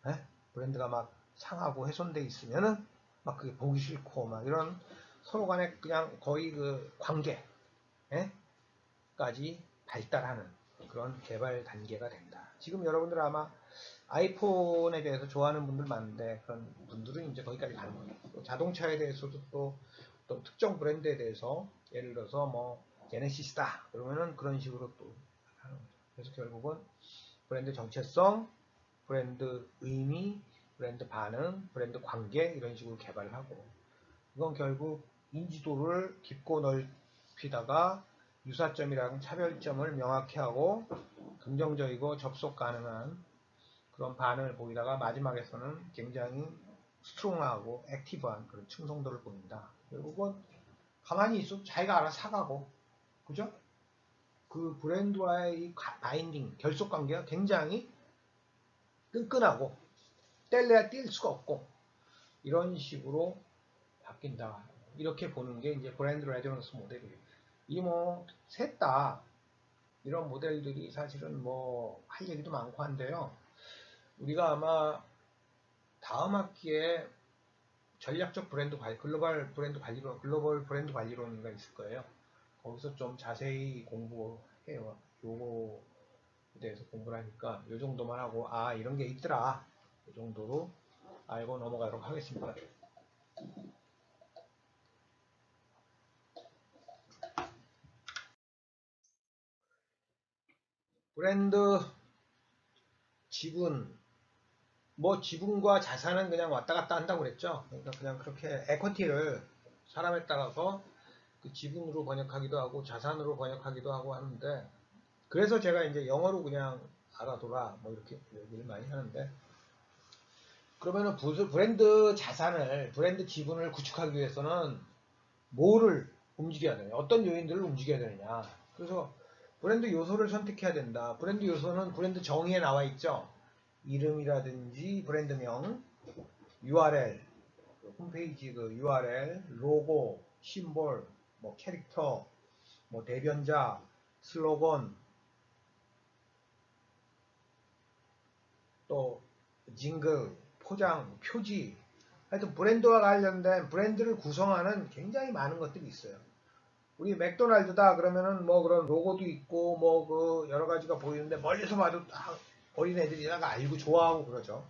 A: 에? 브랜드가 막 상하고 훼손돼 있으면은 막 그게 보기 싫고 막 이런 서로 간에 그냥 거의 그 관계, 에? 까지 발달하는 그런 개발 단계가 된다. 지금 여러분들 아마 아이폰에 대해서 좋아하는 분들 많은데 그런 분들은 이제 거기까지 가는 거예요. 또 자동차에 대해서도 또 특정 브랜드에 대해서 예를 들어서 뭐 제네시스다 그러면은 그런 식으로 또 하는 거죠. 그래서 결국은 브랜드 정체성, 브랜드 의미, 브랜드 반응, 브랜드 관계 이런 식으로 개발을 하고, 이건 결국 인지도를 깊고 넓히다가 유사점이랑 차별점을 명확히 하고 긍정적이고 접속 가능한 그런 반응을 보이다가 마지막에서는 굉장히 스트롱하고 액티브한 그런 충성도를 보인다. 결국은 가만히 있어도 자기가 알아서 사가고, 그죠? 그 브랜드와의 이 바인딩, 결속 관계가 굉장히 끈끈하고 뗄래야 뗄 수가 없고 이런 식으로 바뀐다. 이렇게 보는 게 이제 브랜드 레저넌스 모델이에요. 이 뭐 셋 다 이런 모델들이 사실은 뭐 할 얘기도 많고 한데요. 우리가 아마 다음 학기에 전략적 브랜드 관리, 글로벌 브랜드 관리론, 글로벌 브랜드 관리론인가 있을 거예요. 거기서 좀 자세히 공부해요. 요거에 대해서 공부를 하니까 요 정도만 하고 아 이런 게 있더라. 이 정도로 알고 넘어가도록 하겠습니다. 브랜드 지분, 뭐 지분과 자산은 그냥 왔다 갔다 한다고 그랬죠. 그러니까 그냥 그렇게 에쿼티를 사람에 따라서 그 지분으로 번역하기도 하고 자산으로 번역하기도 하고 하는데, 그래서 제가 이제 영어로 그냥 알아둬라 뭐 이렇게 얘기를 많이 하는데, 그러면은 브랜드 자산을, 브랜드 지분을 구축하기 위해서는 뭐를 움직여야 되냐, 어떤 요인들을 움직여야 되느냐. 그래서 브랜드 요소를 선택해야 된다. 브랜드 요소는 브랜드 정의에 나와 있죠. 이름이라든지 브랜드명, URL, 홈페이지 그 URL, 로고, 심볼, 뭐 캐릭터, 뭐 대변자, 슬로건, 또 징글, 포장, 표지, 하여튼 브랜드와 관련된 브랜드를 구성하는 굉장히 많은 것들이 있어요. 우리 맥도날드다 그러면은 뭐 그런 로고도 있고 뭐 그 여러 가지가 보이는데 멀리서 봐도 딱 어린애들이나가 알고 좋아하고 그러죠.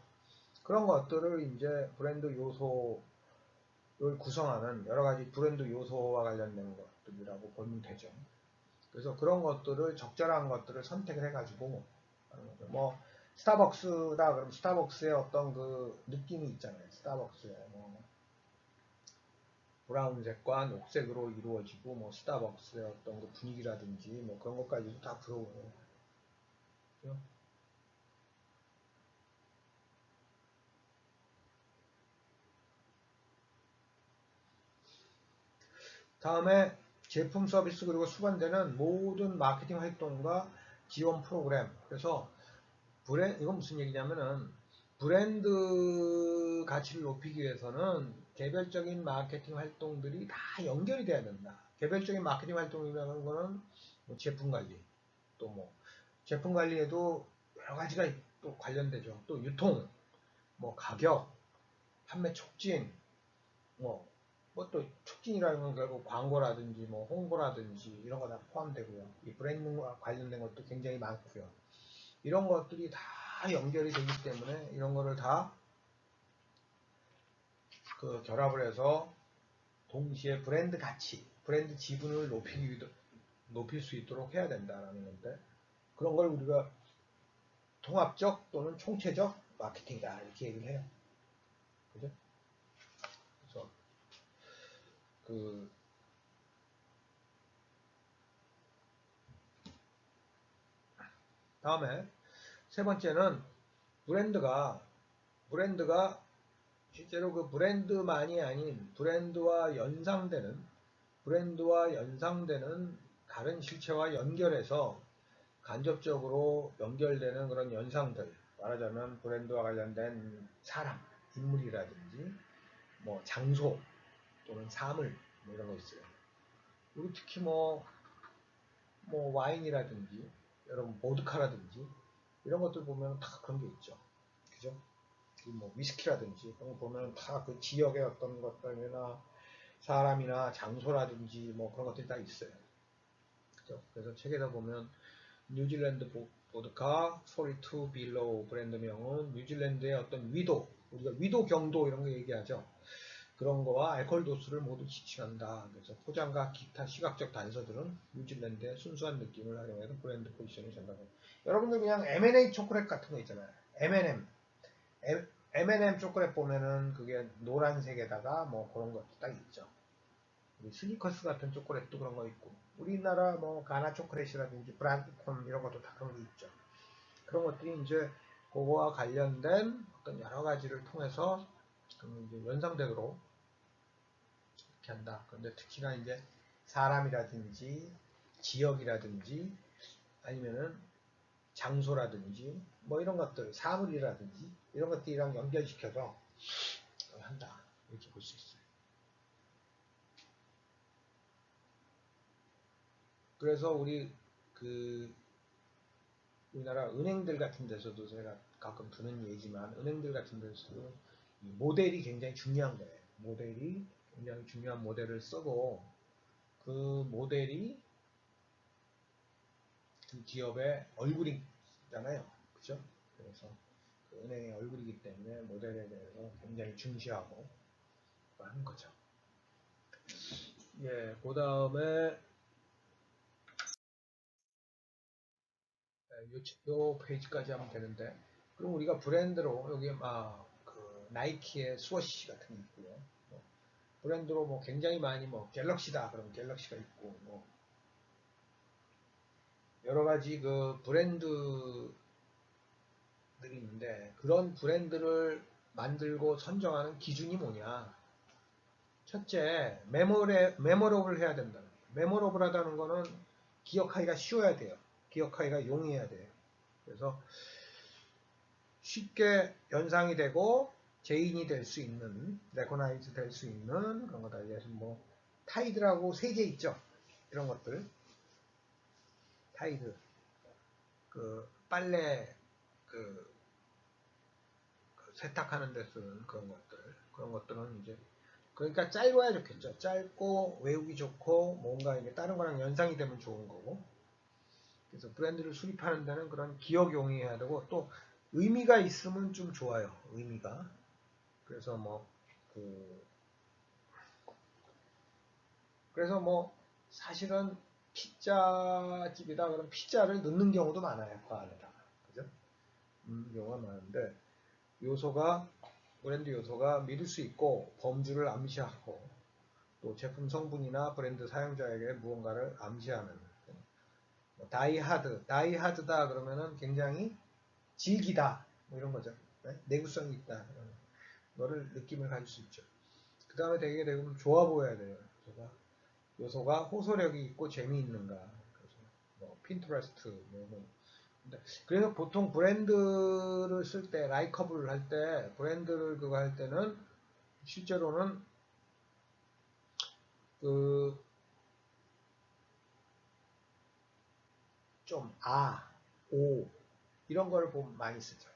A: 그런 것들을 이제 브랜드 요소를 구성하는 여러 가지 브랜드 요소와 관련된 것들이라고 보면 되죠. 그래서 그런 것들을 적절한 것들을 선택을 해가지고 하는 거죠. 뭐 스타벅스다 그럼 스타벅스의 어떤 그 느낌이 있잖아요. 스타벅스의 뭐 브라운색과 녹색으로 이루어지고 뭐 스타벅스의 어떤 그 분위기라든지 뭐 그런 것까지도 다 들어오고요. 그렇죠? 다음에 제품 서비스 그리고 수반되는 모든 마케팅 활동과 지원 프로그램. 그래서 이건 무슨 얘기냐면은 브랜드 가치를 높이기 위해서는 개별적인 마케팅 활동들이 다 연결이 돼야 된다. 개별적인 마케팅 활동이라는 거는 뭐 제품 관리, 또 뭐 제품 관리에도 여러 가지가 또 관련되죠. 또 유통, 뭐 가격, 판매 촉진, 뭐 또 촉진이라는 건 결국 광고라든지 뭐 홍보라든지 이런 거 다 포함되고요. 이 브랜딩과 관련된 것도 굉장히 많고요. 이런 것들이 다 연결이 되기 때문에 이런 거를 다 그 결합을 해서 동시에 브랜드 가치, 브랜드 지분을 높일 수 있도록 해야 된다라는 건데, 그런 걸 우리가 통합적 또는 총체적 마케팅이다 이렇게 얘기를 해요. 그죠? 그래서 그 다음에 세 번째는 브랜드가 실제로 그 브랜드만이 아닌 브랜드와 연상되는 다른 실체와 연결해서 간접적으로 연결되는 그런 연상들, 말하자면 브랜드와 관련된 사람, 인물이라든지 뭐 장소 또는 사물 뭐 이런 거 있어요. 그리고 특히 뭐 뭐 와인이라든지 여러분 보드카라든지 이런 것들 보면 다 그런 게 있죠. 그죠? 뭐 위스키라든지 그런 거 보면 다 그 지역의 어떤 것들이나 사람이나 장소라든지 뭐 그런 것들이 다 있어요. 그죠? 그래서 책에다 보면 뉴질랜드 보드카 42 빌로우 브랜드명은 뉴질랜드의 어떤 위도, 우리가 위도 경도 이런 거 얘기하죠. 그런 거와 알코올 도수를 모두 지칭한다. 그래서 포장과 기타 시각적 단서들은 뉴질랜드의 순수한 느낌을 활용해서 브랜드 포지션이 전달합니다. 여러분들 그냥 M&A 초콜릿 같은 거 있잖아요. M&M. M&M 초콜릿 보면은 그게 노란색에다가 뭐 그런 것도 딱 있죠. 스니커스 같은 초콜릿도 그런 거 있고, 우리나라 뭐 가나 초콜릿이라든지 브란드콘 이런 것도 다 그런 게 있죠. 그런 것들이 이제 그거와 관련된 어떤 여러 가지를 통해서 이제 연상되도록 이렇게 한다. 그런데 특히나 이제 사람이라든지 지역이라든지 아니면은 장소라든지 뭐 이런 것들, 사물이라든지 이런 것들이랑 연결시켜서 한다. 이렇게 볼 수 있어요. 그래서 우리나라 은행들 같은 데서도 제가 가끔 드는 얘기지만 은행들 같은 데서도 모델이 굉장히 중요한 거예요. 모델이 굉장히 중요한 모델을 쓰고 그 모델이 그 기업의 얼굴이잖아요. 그죠? 그래서 그 은행의 얼굴이기 때문에 모델에 대해서 굉장히 중시하고 하는 거죠. 예, 그 다음에 요 페이지까지 하면 되는데, 그럼 우리가 브랜드로 여기 그 나이키의 스워시 같은 게 있고요. 브랜드로 뭐 굉장히 많이 뭐 갤럭시다 그러면 갤럭시가 있고 뭐 여러 가지 그 브랜드들이 있는데 그런 브랜드를 만들고 선정하는 기준이 뭐냐? 첫째, 메모러블 해야 된다. 메모러블하다는 거는 기억하기가 쉬워야 돼요. 기억하기가 용이해야 돼요. 그래서 쉽게 연상이 되고 제인이 될 수 있는, 레코나이즈 될 수 있는 그런 거다. 예를 뭐 타이드라고 세제 있죠. 이런 것들. 타이드. 그 빨래 그 세탁하는 데 쓰는 그런 것들. 그런 것들은 이제 그러니까 짧아야 좋겠죠. 짧고 외우기 좋고 뭔가 이게 다른 거랑 연상이 되면 좋은 거고. 그래서 브랜드를 수립하는 데는 그런 기억 용이해야 되고 또 의미가 있으면 좀 좋아요. 의미가. 그래서 그 그래서 사실은 피자집이다 그러면 피자를 넣는 경우도 많아요. 그 안에다가. 그죠? 경우가 많은데 요소가 브랜드 요소가 믿을 수 있고 범주를 암시하고 또 제품 성분이나 브랜드 사용자에게 무언가를 암시하는 다이하드다 그러면은 굉장히 질기다 뭐 이런 거죠. 네? 내구성이 있다. 너를 느낌을 가질 수 있죠. 그 다음에 되게 되면 좋아 보여야 돼요. 요소가 호소력이 있고 재미있는가. 그래서 핀터레스트 그래서 보통 브랜드를 쓸 때 라이커블 할 때 브랜드를 그거 할 때는 실제로는 그 좀 오 이런 거를 보면 많이 쓰죠.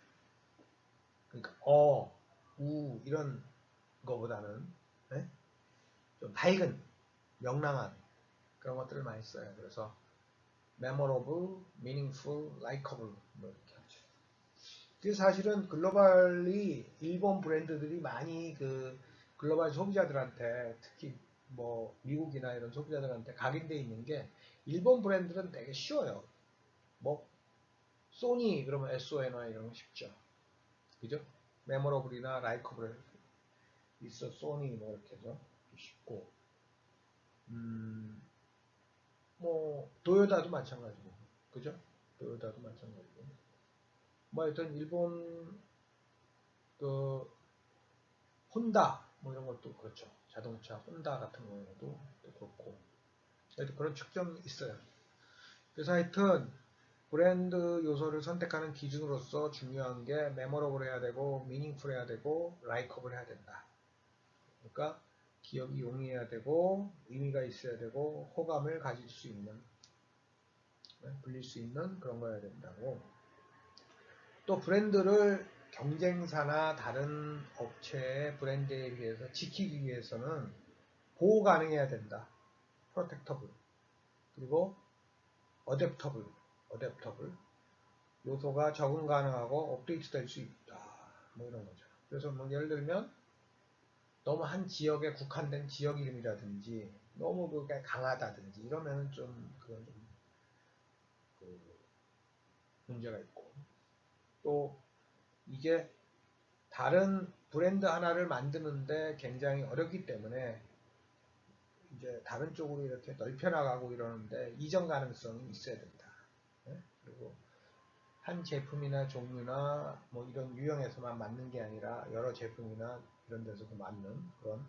A: 그러니까 우 이런 거보다는 네? 좀 밝은 명랑한 그런 것들을 많이 써요. 그래서 memorable, meaningful, likable 뭐 이렇게 하죠. 그래서 사실은 글로벌이 일본 브랜드들이 많이 그 글로벌 소비자들한테 특히 뭐 미국이나 이런 소비자들한테 각인돼 있는 게 일본 브랜드는 되게 쉬워요. 뭐 소니 그러면 SONY 이런 거 쉽죠. 그죠? 메모러블이나 라이커블 있어 소니 뭐 이렇게 해서 쉽고 뭐 도요타도 마찬가지고 그죠? 도요타도 마찬가지고 뭐 하여튼 일본 그 혼다 뭐 이런 것도 그렇죠. 자동차 혼다 같은 경우도 그렇고 하여튼 그런 측정이 있어요. 그래서 하여튼 브랜드 요소를 선택하는 기준으로서 중요한 게 메모러블 해야 되고 미닝풀 해야 되고 라이커블 해야 된다. 그러니까 기억이 용이해야 되고 의미가 있어야 되고 호감을 가질 수 있는 불릴 수 있는 그런 거여야 된다고. 또 브랜드를 경쟁사나 다른 업체의 브랜드에 비해서 지키기 위해서는 보호 가능해야 된다. 프로텍터블. 그리고 어댑터블. 요소가 적응 가능하고 업데이트 될 수 있다. 뭐 이런 거죠. 그래서 뭐 예를 들면 너무 한 지역에 국한된 지역 이름이라든지 너무 그게 강하다든지 이러면 좀 그건 좀 문제가 있고, 또 이게 다른 브랜드 하나를 만드는데 굉장히 어렵기 때문에 이제 다른 쪽으로 이렇게 넓혀나가고 이러는데 이전 가능성이 있어야 된다. 그리고 한 제품이나 종류나 뭐 이런 유형에서만 맞는 게 아니라 여러 제품이나 이런 데서도 맞는 그런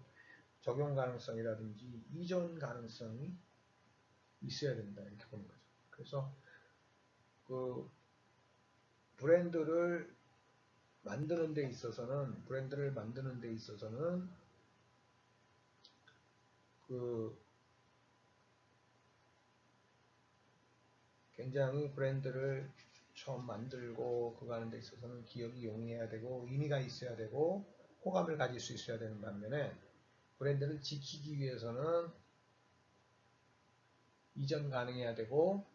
A: 적용 가능성이라든지 이전 가능성이 있어야 된다. 이렇게 보는 거죠. 그래서 그 브랜드를 만드는 데 있어서는 그 굉장히 브랜드를 처음 만들고 그거 하는 데 있어서는 기억이 용이해야 되고 의미가 있어야 되고 호감을 가질 수 있어야 되는 반면에 브랜드를 지키기 위해서는 이전 가능해야 되고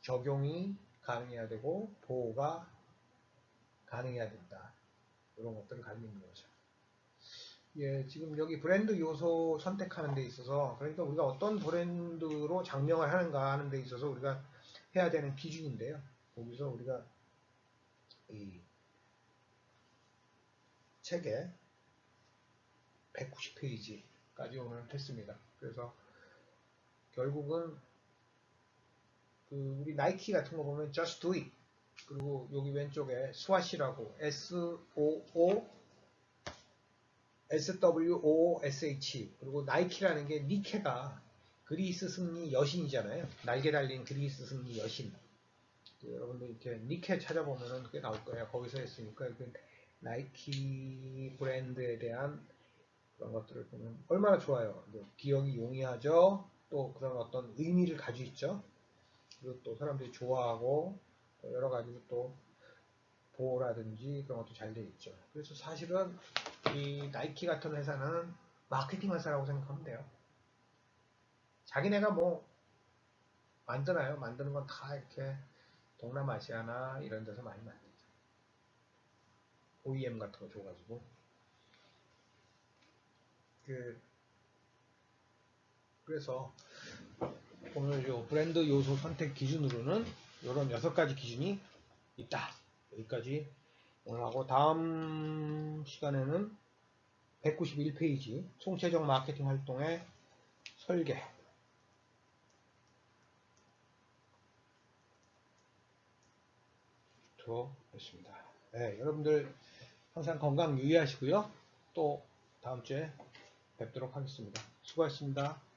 A: 적용이 가능해야 되고 보호가 가능해야 된다. 이런 것들을 가지고 있는 거죠. 예, 지금 여기 브랜드 요소 선택하는 데 있어서, 그러니까 우리가 어떤 브랜드로 장명을 하는가 하는 데 있어서 우리가 해야 되는 기준인데요. 거기서 우리가 이 책에 190페이지까지 오늘 했습니다. 그래서 결국은 그 우리 나이키 같은 거 보면 Just Do It, 그리고 여기 왼쪽에 스와시라고 SWOOSH, 그리고 나이키라는 게 니케가 그리스 승리 여신이잖아요. 날개 달린 그리스 승리 여신. 여러분들 이렇게 니케 찾아보면은 그게 나올 거예요. 거기서 했으니까 그 나이키 브랜드에 대한 그런 것들을 보면 얼마나 좋아요. 기억이 용이하죠. 또 그런 어떤 의미를 가지고 있죠. 그리고 또 사람들이 좋아하고 여러 가지로 또 보호라든지 그런 것도 잘 되어 있죠. 그래서 사실은 이 나이키 같은 회사는 마케팅 회사라고 생각하면 돼요. 자기네가 뭐 만드나요? 만드는 건 다 이렇게 동남아시아나 이런 데서 많이 만들죠. OEM 같은 거 줘가지고. 그래서 오늘 요 브랜드 요소 선택 기준으로는 이런 6가지 기준이 있다. 여기까지 오늘 하고, 다음 시간에는 191페이지 총체적 마케팅 활동의 설계 들어보겠습니다. 네, 여러분들 항상 건강 유의하시고요. 또 다음 주에 뵙도록 하겠습니다. 수고하셨습니다.